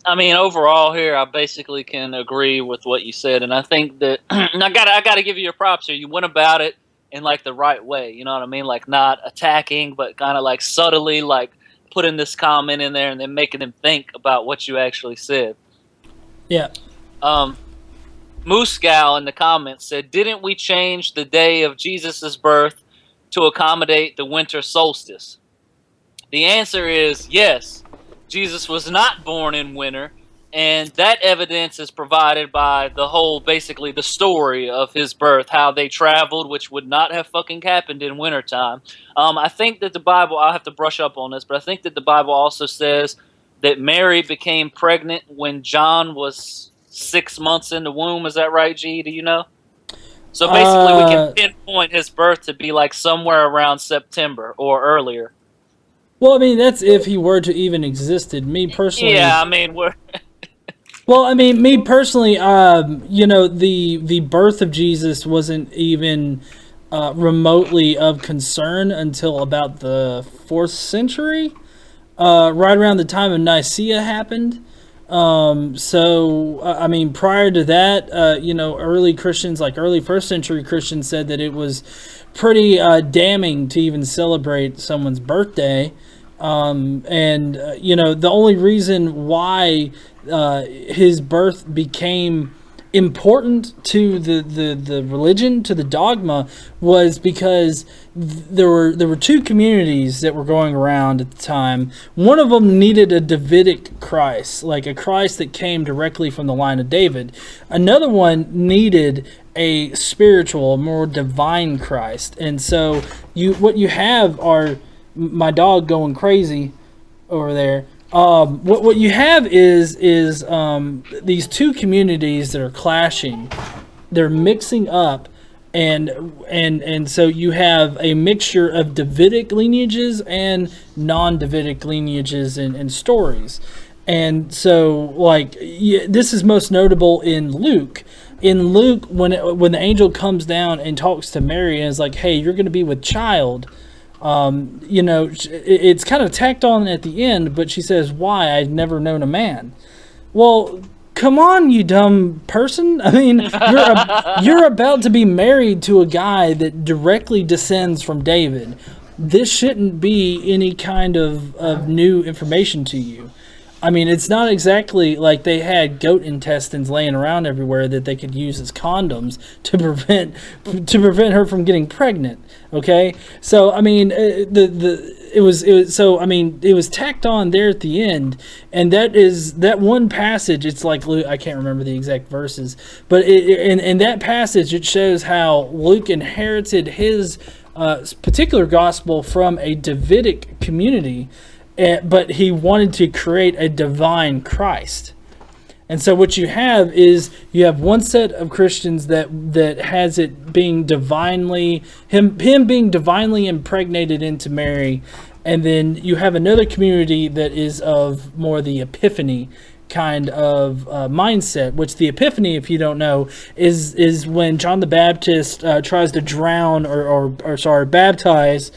I mean, overall here, I basically can agree with what you said, and I think that I gotta give you your props here. You went about it in like the right way. You know what I mean? Like, not attacking, but kind of like subtly, like putting this comment in there and then making them think about what you actually said. Yeah. Moose Gal in the comments said, didn't we change the day of Jesus' birth to accommodate the winter solstice? The answer is yes. Jesus was not born in winter, and that evidence is provided by the whole, basically the story of his birth, how they traveled, which would not have fucking happened in wintertime. I think that the Bible, I'll have to brush up on this, but I think that the Bible also says that Mary became pregnant when John was 6 months in the womb. Is that right, G? Do you know? So basically we can pinpoint his birth to be like somewhere around September or earlier. Well, I mean, that's if he were to even existed. Me personally... Yeah, I mean, we're... Well, I mean, me personally, the birth of Jesus wasn't even remotely of concern until about the 4th century, right around the time of Nicaea happened. I mean, prior to that, early Christians, like early 1st century Christians, said that it was pretty damning to even celebrate someone's birthday. The only reason why his birth became important to the religion, to the dogma, was because there were two communities that were going around at the time. One of them needed a Davidic Christ, like a Christ that came directly from the line of David. Another one needed a spiritual, more divine Christ. And so what you have are my dog going crazy over there. What you have is these two communities that are clashing. They're mixing up, and so you have a mixture of Davidic lineages and non-Davidic lineages and stories. And so, like, this is most notable in Luke. In Luke, when the angel comes down and talks to Mary and is like, "Hey, you're going to be with child," it's kind of tacked on at the end, but she says, "Why? I've never known a man." Well, come on, you dumb person! I mean, you're about to be married to a guy that directly descends from David. This shouldn't be any kind of new information to you. I mean, it's not exactly like they had goat intestines laying around everywhere that they could use as condoms to prevent her from getting pregnant. Okay, so I mean, it was tacked on there at the end, and that one passage. It's like Luke, I can't remember the exact verses, but in that passage it shows how Luke inherited his particular gospel from a Davidic community. But he wanted to create a divine Christ. And so what you have is you have one set of Christians that has it being divinely, him being divinely impregnated into Mary, and then you have another community that is of more the Epiphany kind of mindset, which the Epiphany, if you don't know, is when John the Baptist tries to drown or baptize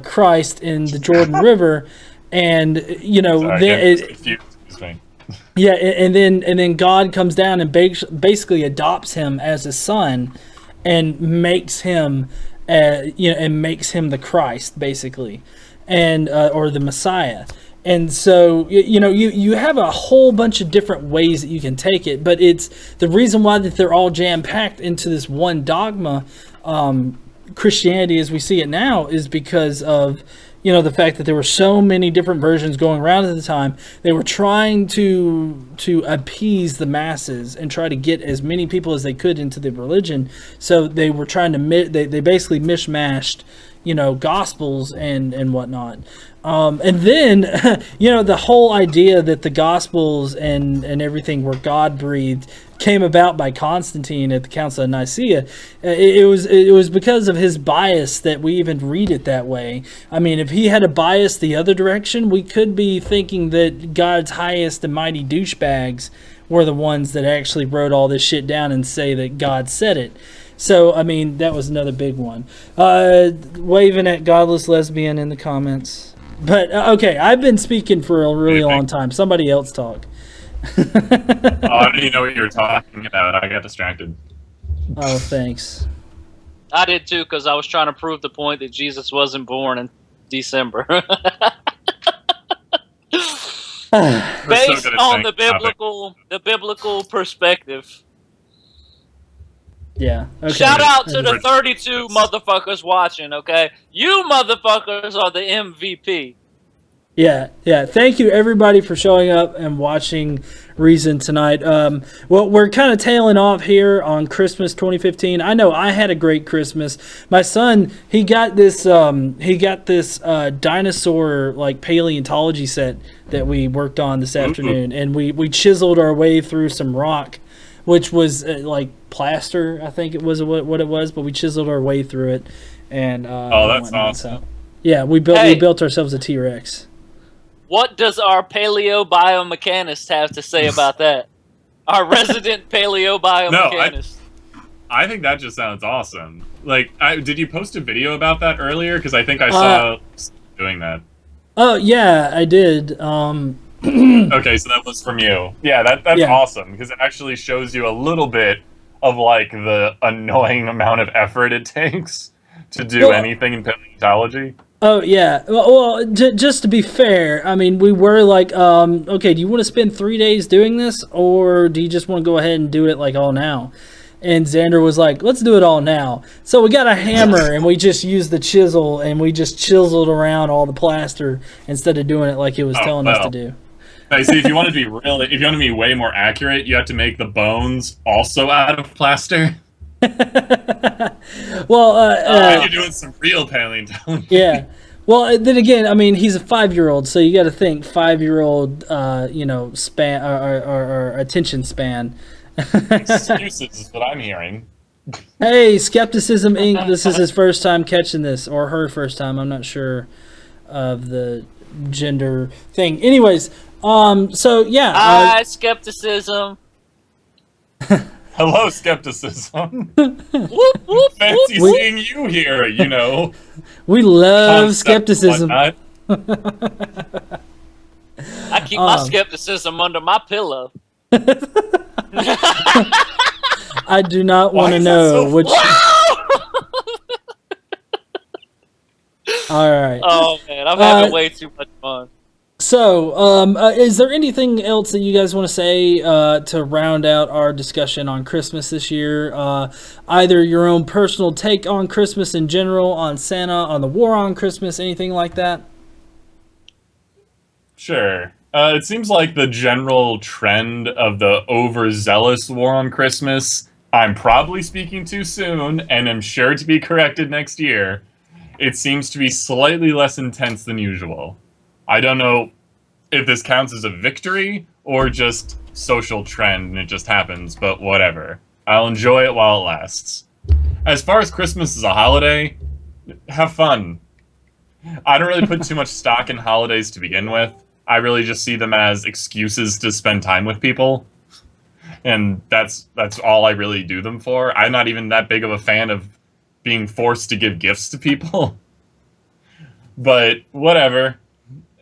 Christ in the Jordan River. And yeah, and then God comes down and basically adopts him as a son, and makes him, makes him the Christ basically, and or the Messiah. And so you have a whole bunch of different ways that you can take it, but it's the reason why that they're all jam packed into this one dogma, Christianity as we see it now, is because of the fact that there were so many different versions going around at the time. They were trying to appease the masses and try to get as many people as they could into the religion. So they were trying to they basically mishmashed, gospels and whatnot. And then, the whole idea that the Gospels and everything were God-breathed came about by Constantine at the Council of Nicaea. It was because of his bias that we even read it that way. I mean, if he had a bias the other direction, we could be thinking that God's highest and mighty douchebags were the ones that actually wrote all this shit down and say that God said it. So, I mean, that was another big one. Waving at Godless Lesbian in the comments. But, okay, I've been speaking for a really long time. Somebody else talk. I didn't even know what you were talking about. I got distracted. Oh, thanks. I did too, because I was trying to prove the point that Jesus wasn't born in December. Based on the biblical perspective. Yeah. Okay. Shout out to the 32 motherfuckers watching, okay? You motherfuckers are the MVP. Yeah. Thank you, everybody, for showing up and watching Reason tonight. Well, we're kind of tailing off here on Christmas 2015. I know I had a great Christmas. My son, he got this dinosaur like paleontology set that we worked on this afternoon, and we chiseled our way through some rock, which was like plaster, I think it was what it was, but we chiseled our way through it. And that's awesome. So, yeah, we built ourselves a T-Rex. What does our paleo-biomechanist have to say about that? Our resident paleo-biomechanist. No, I think that just sounds awesome. Like, did you post a video about that earlier? Because I think I saw doing that. Oh, yeah, I did. Okay, so that was from you. Yeah, that's awesome, because it actually shows you a little bit of, like, the annoying amount of effort it takes to do anything in paleontology. Oh, yeah. Well, just to be fair, I mean, we were like, okay, do you want to spend 3 days doing this, or do you just want to go ahead and do it, like, all now? And Xander was like, let's do it all now. So we got a hammer, and we just used the chisel, and we just chiseled around all the plaster instead of doing it like it was telling us to do. I see. If you want to be way more accurate, you have to make the bones also out of plaster. Well, you're doing some real paleontology. Yeah. Well, then again, I mean, he's a 5-year-old, so you got to think 5-year-old, span or attention span. Excuses is what I'm hearing. Hey, Skepticism Inc. This is his first time catching this, or her first time. I'm not sure of the gender thing. Anyways, So yeah. Hi, skepticism. Hello, skepticism. Whoop, whoop, Fancy whoop. seeing you here, you know. We love concept skepticism. and I keep my skepticism under my pillow. I do not want to is that know so which. All right. Oh man, I'm having way too much fun. So, is there anything else that you guys want to say to round out our discussion on Christmas this year? Either your own personal take on Christmas in general, on Santa, on the war on Christmas, anything like that? Sure. It seems like the general trend of the overzealous war on Christmas, I'm probably speaking too soon, and am sure to be corrected next year. It seems to be slightly less intense than usual. I don't know if this counts as a victory or just social trend and it just happens, but whatever. I'll enjoy it while it lasts. As far as Christmas as a holiday, have fun. I don't really put too much stock in holidays to begin with. I really just see them as excuses to spend time with people. And that's all I really do them for. I'm not even that big of a fan of being forced to give gifts to people. But whatever.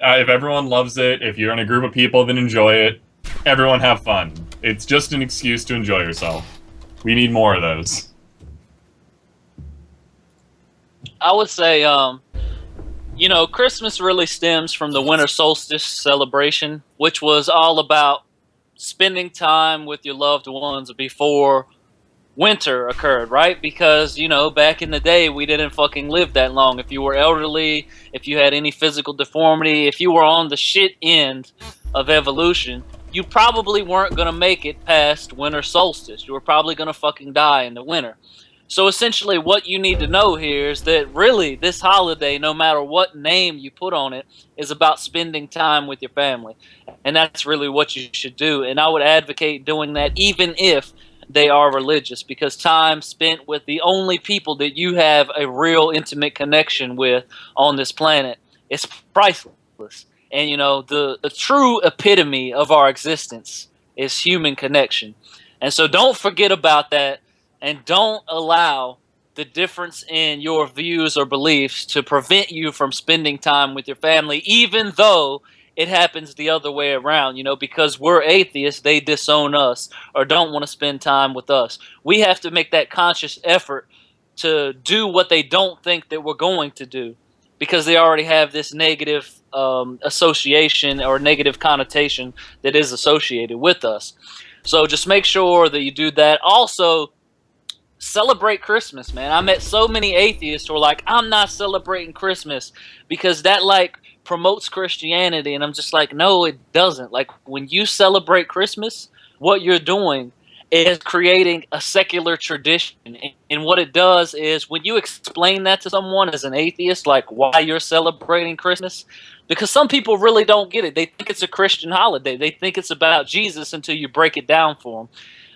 If everyone loves it, if you're in a group of people that enjoy it, everyone have fun. It's just an excuse to enjoy yourself. We need more of those. I would say, Christmas really stems from the winter solstice celebration, which was all about spending time with your loved ones before winter occurred, right? Because, back in the day, we didn't fucking live that long. If you were elderly, if you had any physical deformity, if you were on the shit end of evolution, you probably weren't going to make it past winter solstice. You were probably going to fucking die in the winter. So essentially what you need to know here is that really this holiday, no matter what name you put on it, is about spending time with your family. And that's really what you should do. And I would advocate doing that even if they are religious, because time spent with the only people that you have a real intimate connection with on this planet is priceless. And, the true epitome of our existence is human connection. And so don't forget about that. And don't allow the difference in your views or beliefs to prevent you from spending time with your family, even though it happens the other way around, because we're atheists, they disown us or don't want to spend time with us. We have to make that conscious effort to do what they don't think that we're going to do, because they already have this negative association or negative connotation that is associated with us. So just make sure that you do that. Also, celebrate Christmas, man. I met so many atheists who are like, I'm not celebrating Christmas because that promotes Christianity. And I'm just like, no, it doesn't. Like, when you celebrate Christmas, what you're doing is creating a secular tradition. And what it does is when you explain that to someone as an atheist, like why you're celebrating Christmas, because some people really don't get it. They think it's a Christian holiday. They think it's about Jesus until you break it down for them.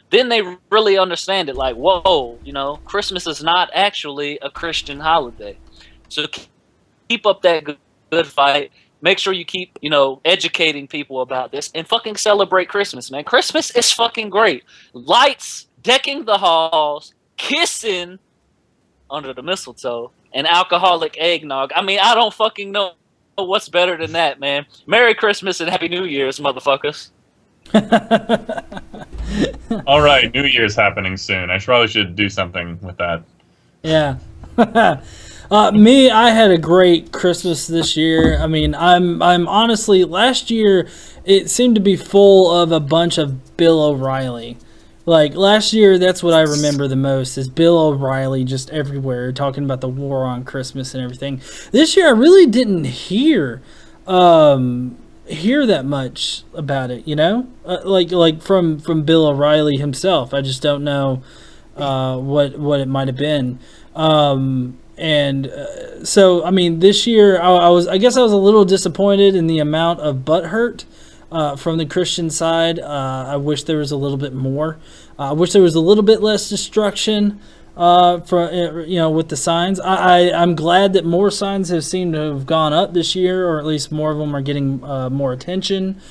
Then they really understand it, like, whoa, Christmas is not actually a Christian holiday. So keep up that good fight. Make sure you keep, educating people about this and fucking celebrate Christmas, man. Christmas is fucking great. Lights, decking the halls, kissing under the mistletoe, and alcoholic eggnog. I mean, I don't fucking know what's better than that, man. Merry Christmas and Happy New Year's, motherfuckers. All right, New Year's happening soon. I probably should do something with that. Yeah. I had a great Christmas this year. I mean, I'm honestly, last year it seemed to be full of a bunch of Bill O'Reilly. Like, last year, that's what I remember the most, is Bill O'Reilly just everywhere talking about the war on Christmas and everything. This year I really didn't hear that much about it, like from Bill O'Reilly himself. I just don't know what it might have been. So I mean, this year I guess I was a little disappointed in the amount of butthurt from the Christian side. I wish there was a little bit more. I wish there was a little bit less destruction. with the signs. I'm glad that more signs have seemed to have gone up this year, or at least more of them are getting more attention.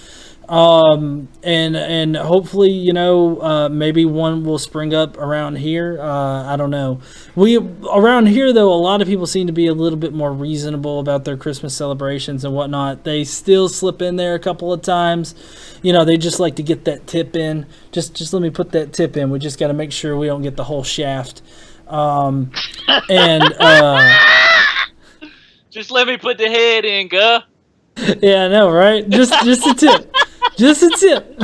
And hopefully, maybe one will spring up around here. I don't know. Around here though, a lot of people seem to be a little bit more reasonable about their Christmas celebrations and whatnot. They still slip in there a couple of times. They just like to get that tip in. Just let me put that tip in. We just got to make sure we don't get the whole shaft. Just let me put the head in, guh. Yeah, I know, right? Just a tip. Just a tip.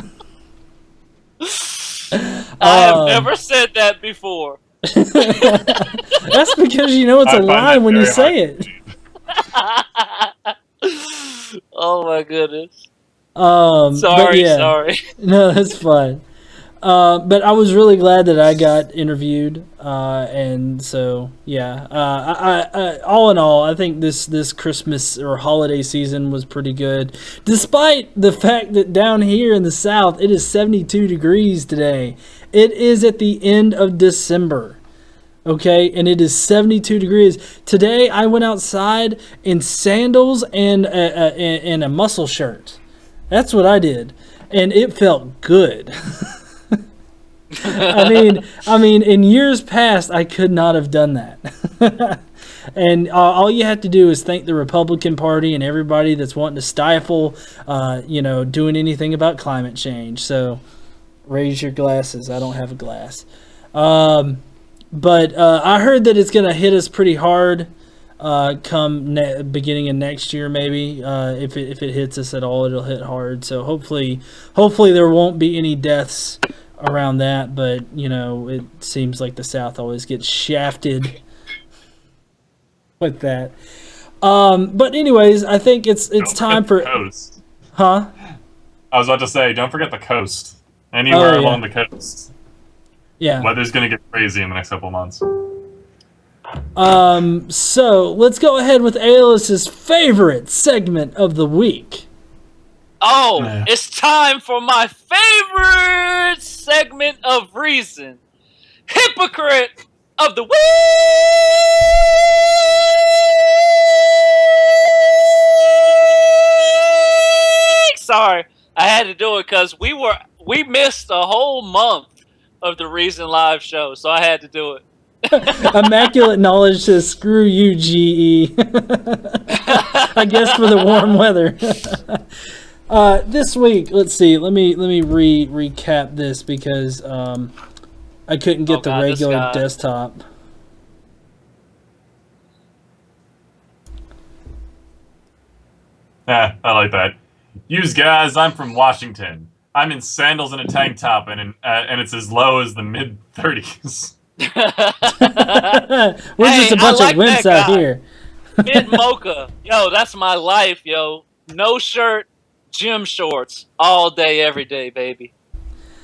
I have never said that before. That's because it's a lie when you say it. Oh my goodness. Sorry. No, that's fine. But I was really glad that I got interviewed, and so yeah. I all in all, I think this Christmas or holiday season was pretty good, despite the fact that down here in the South it is 72 degrees today. It is at the end of December, okay, and it is 72 degrees today. I went outside in sandals and a muscle shirt. That's what I did, and it felt good. I mean, in years past, I could not have done that. And all you have to do is thank the Republican Party and everybody that's wanting to stifle, doing anything about climate change. So raise your glasses. I don't have a glass. But I heard that it's going to hit us pretty hard come beginning of next year, maybe. If it hits us at all, it'll hit hard. So hopefully there won't be any deaths around that, but it seems like the South always gets shafted with that. But anyways, I think it's time for coast. Huh? I was about to say, don't forget the coast. Anywhere along the coast. Yeah. Weather's gonna get crazy in the next couple of months. So let's go ahead with Aeolus's favorite segment of the week. Oh, it's time for my favorite segment of Reason. Hypocrite of the Week! Sorry, I had to do it because we missed a whole month of the Reason live show, so I had to do it. Immaculate Knowledge says, screw you, GE. I guess for the warm weather. This week, let's see. Let me recap this because I couldn't get the regular desktop. I like that. Yous guys, I'm from Washington. I'm in sandals and a tank top, and it's as low as the mid-30s. We're just a bunch of wimps out here. Mid mocha, yo, that's my life, yo. No shirt. Gym shorts all day, every day, baby.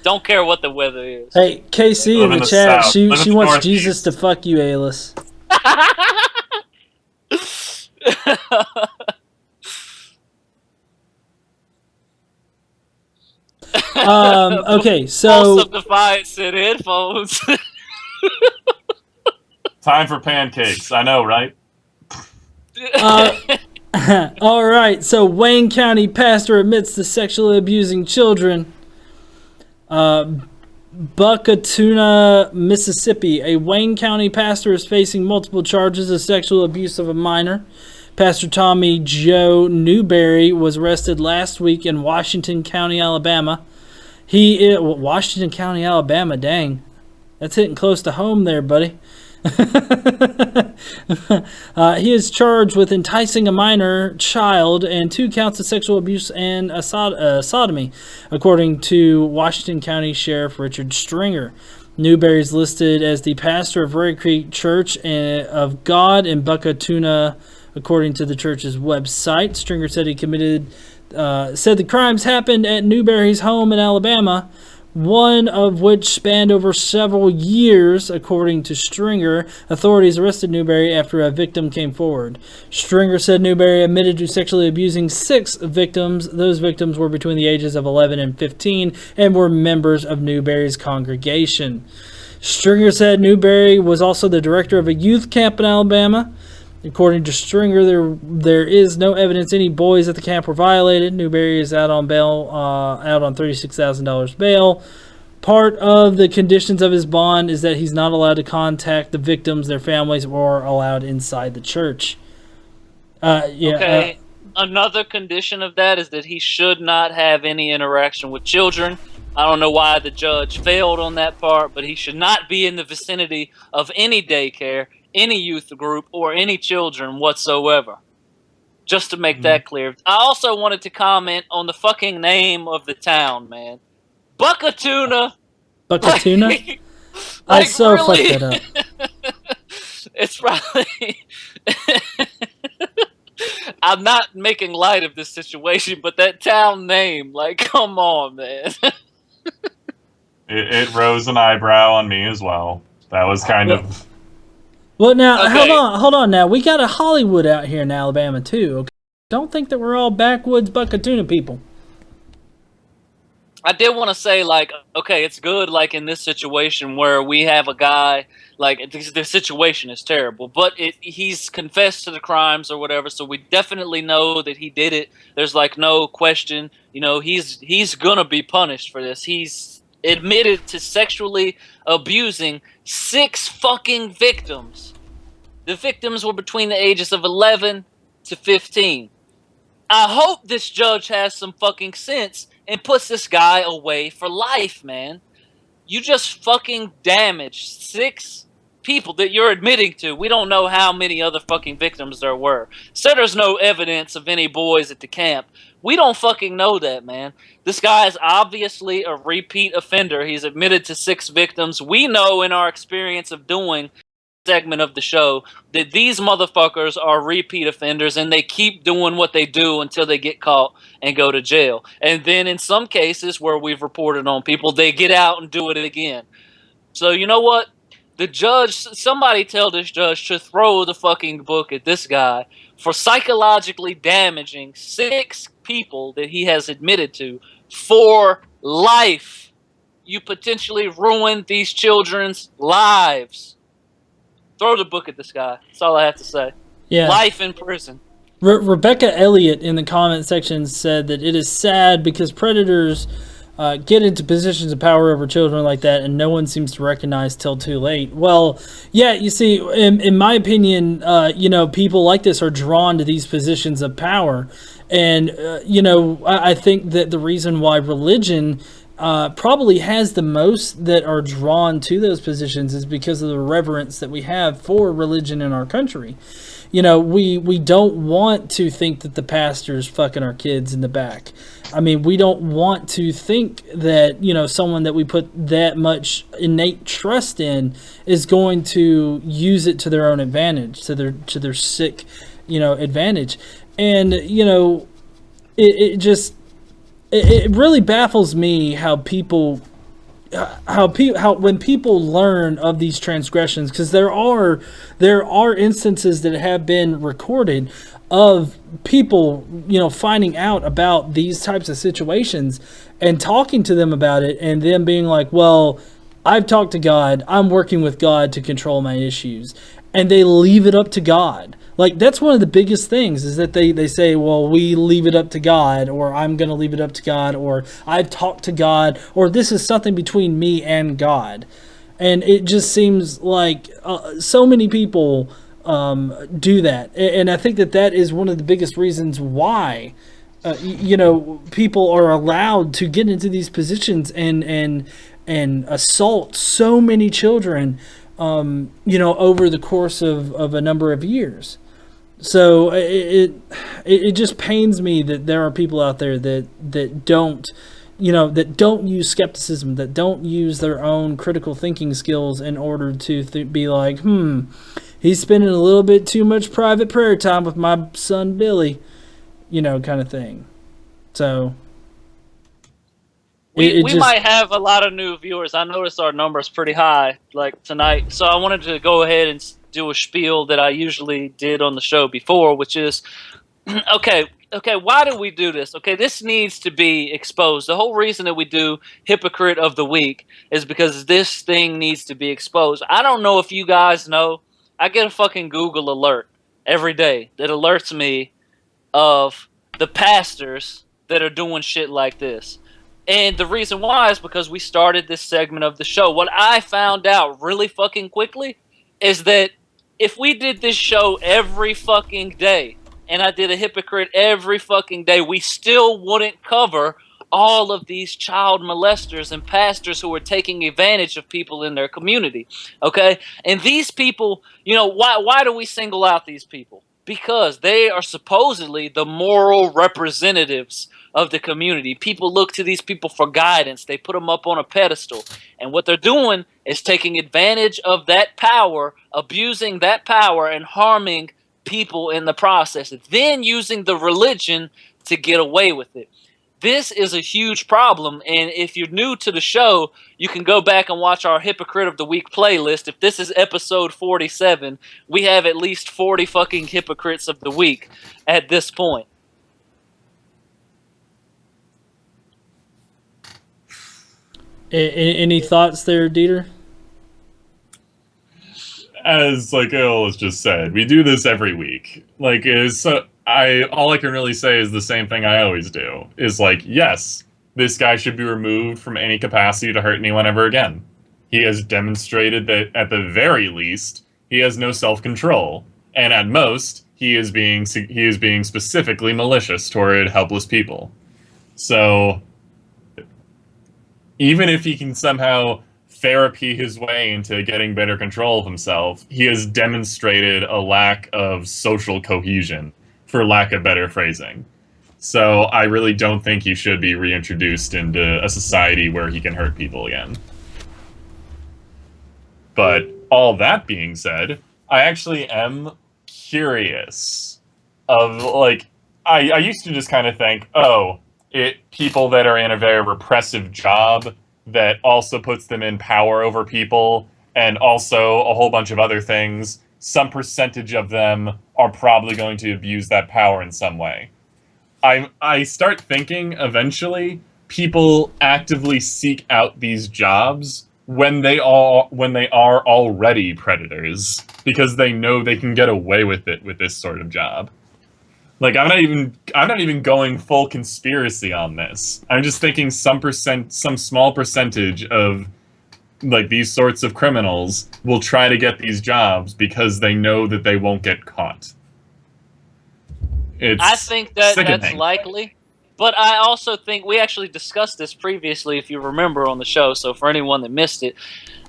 Don't care what the weather is. Hey, KC in the chat, she wants Jesus to fuck you, Aeolus. Okay, so Pulse of Defiance in headphones. Time for pancakes. I know, right? All right, so Wayne County pastor admits to sexually abusing children. Buckatuna, Mississippi. A Wayne County pastor is facing multiple charges of sexual abuse of a minor. Pastor Tommy Joe Newberry was arrested last week in Washington County, Alabama. Washington County, Alabama, dang. That's hitting close to home there, buddy. He is charged with enticing a minor child and 2 counts of sexual abuse and sodomy, according to Washington County Sheriff Richard Stringer. Newberry is listed as the pastor of Roy Creek Church of God in Buckatuna, according to the church's website. Stringer said said the crimes happened at Newberry's home in Alabama, one of which spanned over several years, according to Stringer. Authorities arrested Newberry after a victim came forward. Stringer said Newberry admitted to sexually abusing 6 victims. Those victims were between the ages of 11 and 15 and were members of Newberry's congregation. Stringer said Newberry was also the director of a youth camp in Alabama. According to Stringer, there is no evidence any boys at the camp were violated. Newberry is out on bail, out on $36,000 bail. Part of the conditions of his bond is that he's not allowed to contact the victims, their families, or allowed inside the church. Okay. Another condition of that is that he should not have any interaction with children. I don't know why the judge failed on that part, but he should not be in the vicinity of any daycare, any youth group, or any children whatsoever. Just to make that clear. I also wanted to comment on the fucking name of the town, man. Buckatuna. Buckatuna? I so really, fucked that up. It's probably... I'm not making light of this situation, but that town name, like, come on, man. It rose an eyebrow on me as well. That was kind of... Well, now, hold on now. We got a Hollywood out here in Alabama, too. Okay? Don't think that we're all backwoods Buckatuna people. I did want to say, like, okay, it's good, like, in this situation where we have a guy, like, the situation is terrible, but he's confessed to the crimes or whatever, so we definitely know that he did it. There's, like, no question. You know, he's gonna be punished for this. He's admitted to sexually abusing 6 fucking victims. The victims were between the ages of 11 to 15. I hope this judge has some fucking sense and puts this guy away for life, man. You just fucking damaged 6 people that you're admitting to. We don't know how many other fucking victims there were. So there's no evidence of any boys at the camp. We don't fucking know that, man. This guy is obviously a repeat offender. He's admitted to 6 victims. We know in our experience of doing segment of the show that these motherfuckers are repeat offenders and they keep doing what they do until they get caught and go to jail. And then in some cases where we've reported on people, they get out and do it again. So you know what? The judge, somebody tell this judge to throw the fucking book at this guy for psychologically damaging 6 people that he has admitted to for life. You potentially ruined these children's lives. Throw the book at this guy. That's all I have to say. Yeah. Life in prison. Rebecca Elliott in the comment section said that it is sad because predators get into positions of power over children like that and no one seems to recognize till too late. Well, yeah, you see, in my opinion, you know, people like this are drawn to these positions of power. And, you know, I think that the reason why religion probably has the most that are drawn to those positions is because of the reverence that we have for religion in our country. You know, we don't want to think that the pastor's fucking our kids in the back. I mean, we don't want to think that, you know, someone that we put that much innate trust in is going to use it to their own advantage, to their sick, you know, advantage. And, you know, it really baffles me how when people learn of these transgressions, because there are instances that have been recorded of people, you know, finding out about these types of situations and talking to them about it and them being like, well, I've talked to God, I'm working with God to control my issues, and they leave it up to God. Like, that's one of the biggest things is that they say, well, we leave it up to God, or I'm going to leave it up to God, or I've talked to God, or this is something between me and God. And it just seems like so many people do that. And I think that is one of the biggest reasons why, you know, people are allowed to get into these positions and assault so many children, you know, over the course of a number of years. So it just pains me that there are people out there that don't, you know, that don't use skepticism, that don't use their own critical thinking skills in order to be like, he's spending a little bit too much private prayer time with my son Billy, you know, kind of thing. So we might have a lot of new viewers. I noticed our number's pretty high, like tonight. So I wanted to go ahead and do a spiel that I usually did on the show before, which is, okay, okay, why do we do this? Okay, this needs to be exposed. The whole reason that we do Hypocrite of the Week is because this thing needs to be exposed. I don't know if you guys know, I get a fucking Google alert every day that alerts me of the pastors that are doing shit like this. And the reason why is because we started this segment of the show. What I found out really fucking quickly is that if we did this show every fucking day, and I did a Hypocrite every fucking day, we still wouldn't cover all of these child molesters and pastors who are taking advantage of people in their community. Okay? And these people, you know, why do we single out these people? Because they are supposedly the moral representatives of the community. People look to these people for guidance. They put them up on a pedestal. And what they're doing is taking advantage of that power, abusing that power, and harming people in the process, then using the religion to get away with it. This is a huge problem, and if you're new to the show, you can go back and watch our Hypocrite of the Week playlist. If this is episode 47, we have at least 40 fucking Hypocrites of the Week at this point. Any thoughts there, Dieter? As like Earl has just said, we do this every week. Like, all I can really say is the same thing I always do. Is like, yes, this guy should be removed from any capacity to hurt anyone ever again. He has demonstrated that at the very least, he has no self-control, and at most, he is being specifically malicious toward helpless people. So, even if he can somehow therapy his way into getting better control of himself, he has demonstrated a lack of social cohesion, for lack of better phrasing. So I really don't think he should be reintroduced into a society where he can hurt people again. But all that being said, I actually am curious of, like, I used to just kind of think, people that are in a very repressive job that also puts them in power over people, and also a whole bunch of other things, some percentage of them are probably going to abuse that power in some way. I start thinking eventually people actively seek out these jobs when they are already predators, because they know they can get away with it with this sort of job. Like, I'm not even going full conspiracy on this. I'm just thinking some small percentage of, like, these sorts of criminals will try to get these jobs because they know that they won't get caught. I think that's likely. But I also think we actually discussed this previously, if you remember, on the show. So for anyone that missed it,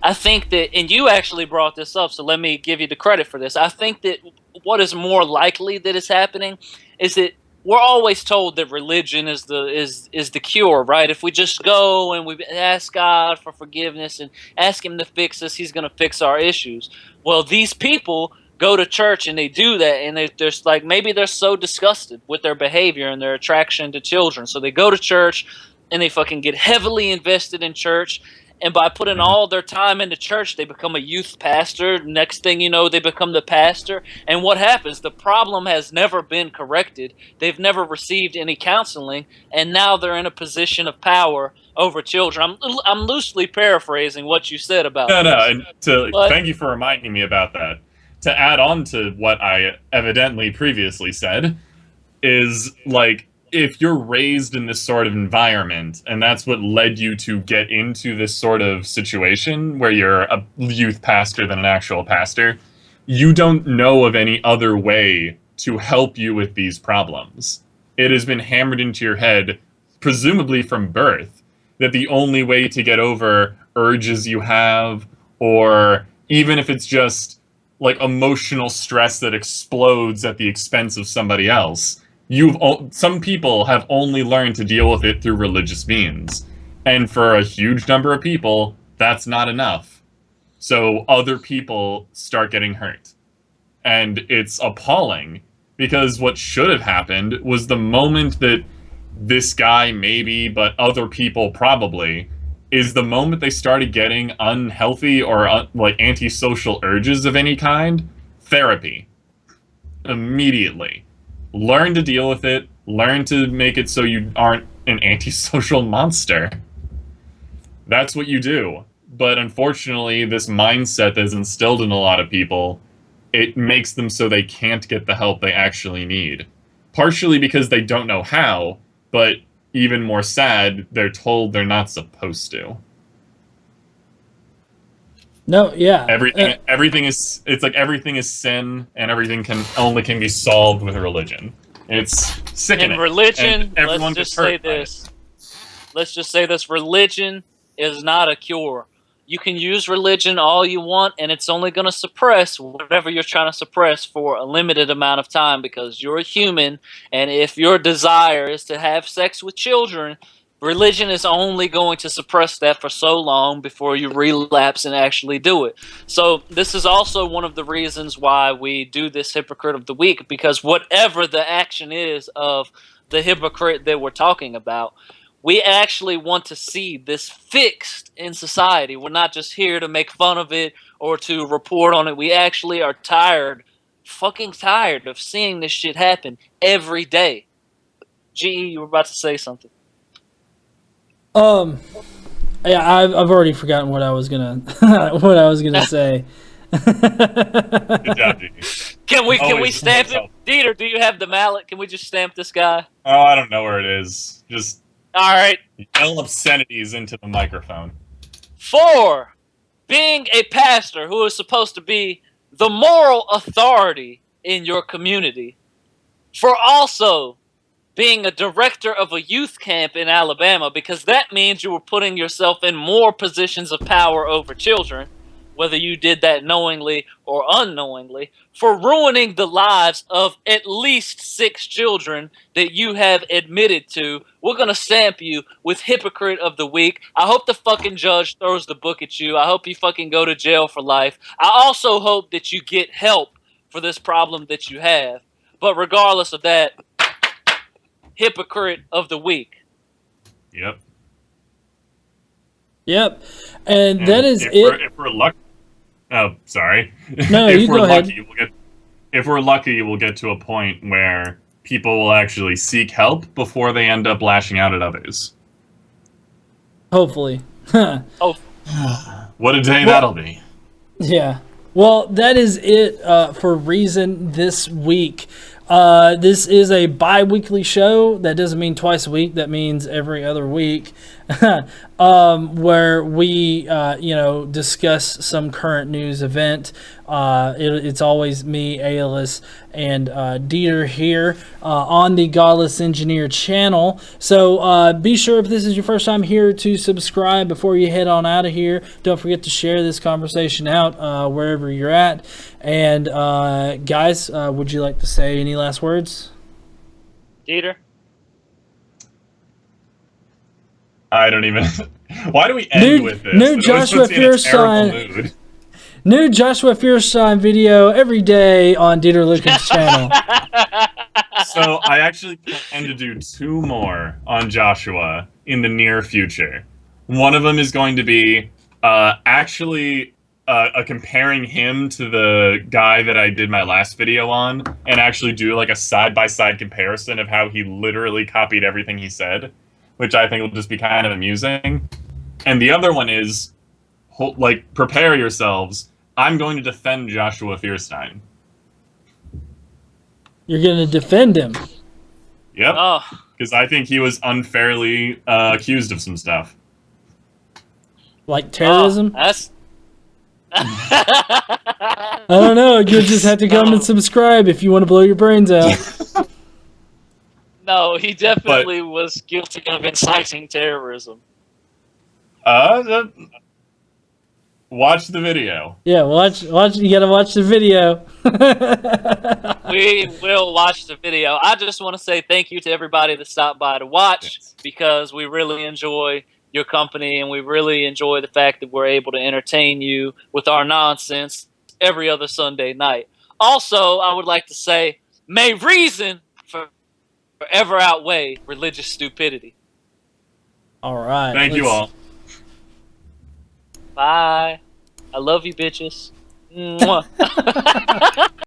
I think that, and you actually brought this up, so let me give you the credit for this. I think that what is more likely that is happening is that we're always told that religion is the cure, right? If we just go and we ask God for forgiveness and ask Him to fix us, He's going to fix our issues. Well, these people go to church and they do that, and they're like, maybe they're so disgusted with their behavior and their attraction to children, so they go to church and they fucking get heavily invested in church. And by putting all their time into church, they become a youth pastor. Next thing you know, they become the pastor. And what happens? The problem has never been corrected. They've never received any counseling. And now they're in a position of power over children. I'm loosely paraphrasing what you said about this. And thank you for reminding me about that. To add on to what I evidently previously said, is, like, if you're raised in this sort of environment, and that's what led you to get into this sort of situation where you're a youth pastor than an actual pastor, you don't know of any other way to help you with these problems. It has been hammered into your head, presumably from birth, that the only way to get over urges you have, or even if it's just, like, emotional stress that explodes at the expense of somebody else, some people have only learned to deal with it through religious means. And for a huge number of people, that's not enough. So other people start getting hurt. And it's appalling, because what should have happened was the moment that this guy maybe, but other people probably, is the moment they started getting unhealthy or like antisocial urges of any kind, therapy. Immediately. Learn to deal with it, Learn to make it so you aren't an antisocial monster. That's what you do. But unfortunately, this mindset that's instilled in a lot of people, it makes them so they can't get the help they actually need. Partially because they don't know how, but even more sad, they're told they're not supposed to. No, yeah. Everything is, it's like everything is sin, and everything can be solved with religion. It's sickening. In religion, and let's just say this. Let's just say this: religion is not a cure. You can use religion all you want, and it's only going to suppress whatever you're trying to suppress for a limited amount of time, because you're a human, and if your desire is to have sex with children, religion is only going to suppress that for so long before you relapse and actually do it. So this is also one of the reasons why we do this Hypocrite of the Week, because whatever the action is of the hypocrite that we're talking about, we actually want to see this fixed in society. We're not just here to make fun of it or to report on it. We actually are fucking tired of seeing this shit happen every day. GE, you were about to say something. Yeah, I've already forgotten what I was gonna say. Good job, G. Can we stamp it? Dieter, do you have the mallet? Can we just stamp this guy? Oh, I don't know where it is. Just all right. Yell obscenities into the microphone. 4, being a pastor who is supposed to be the moral authority in your community. For also being a director of a youth camp in Alabama, because that means you were putting yourself in more positions of power over children, whether you did that knowingly or unknowingly, for ruining the lives of at least 6 children that you have admitted to. We're going to stamp you with Hypocrite of the Week. I hope the fucking judge throws the book at you. I hope you fucking go to jail for life. I also hope that you get help for this problem that you have. But regardless of that, Hypocrite of the Week. Yep. And that is it. If we're lucky. Oh, sorry. No, if you we're go ahead. If we're lucky, we'll get to a point where people will actually seek help before they end up lashing out at others. Hopefully. Oh, what a day that'll be. Yeah. Well, that is it for Reason this week. This is a bi-weekly show. That doesn't mean twice a week. That means every other week. Where we, discuss some current news event. It's always me, Aeolus, and Dieter here on the Godless Engineer channel. So be sure, if this is your first time here, to subscribe before you head on out of here. Don't forget to share this conversation out wherever you're at. And guys, would you like to say any last words? Dieter? I don't even... Why do we end with this? New Joshua Fierstein. New Joshua Fierstein video every day on Dieter Lucan's channel. So I actually plan to do 2 more on Joshua in the near future. One of them is going to be comparing him to the guy that I did my last video on, and actually do like a side-by-side comparison of how he literally copied everything he said, which I think will just be kind of amusing. And the other one is, prepare yourselves. I'm going to defend Joshua Fierstein. You're going to defend him? Yep. Because I think he was unfairly accused of some stuff. Like terrorism? That's... I don't know. You'll just have to come and subscribe if you want to blow your brains out. No, he definitely was guilty of inciting terrorism. Watch the video. Yeah, watch. You gotta watch the video. We will watch the video. I just want to say thank you to everybody that stopped by to watch, because we really enjoy your company, and we really enjoy the fact that we're able to entertain you with our nonsense every other Sunday night. Also, I would like to say, may reason forever outweigh religious stupidity. All right. Thank you all. Bye. I love you, bitches. Mwah.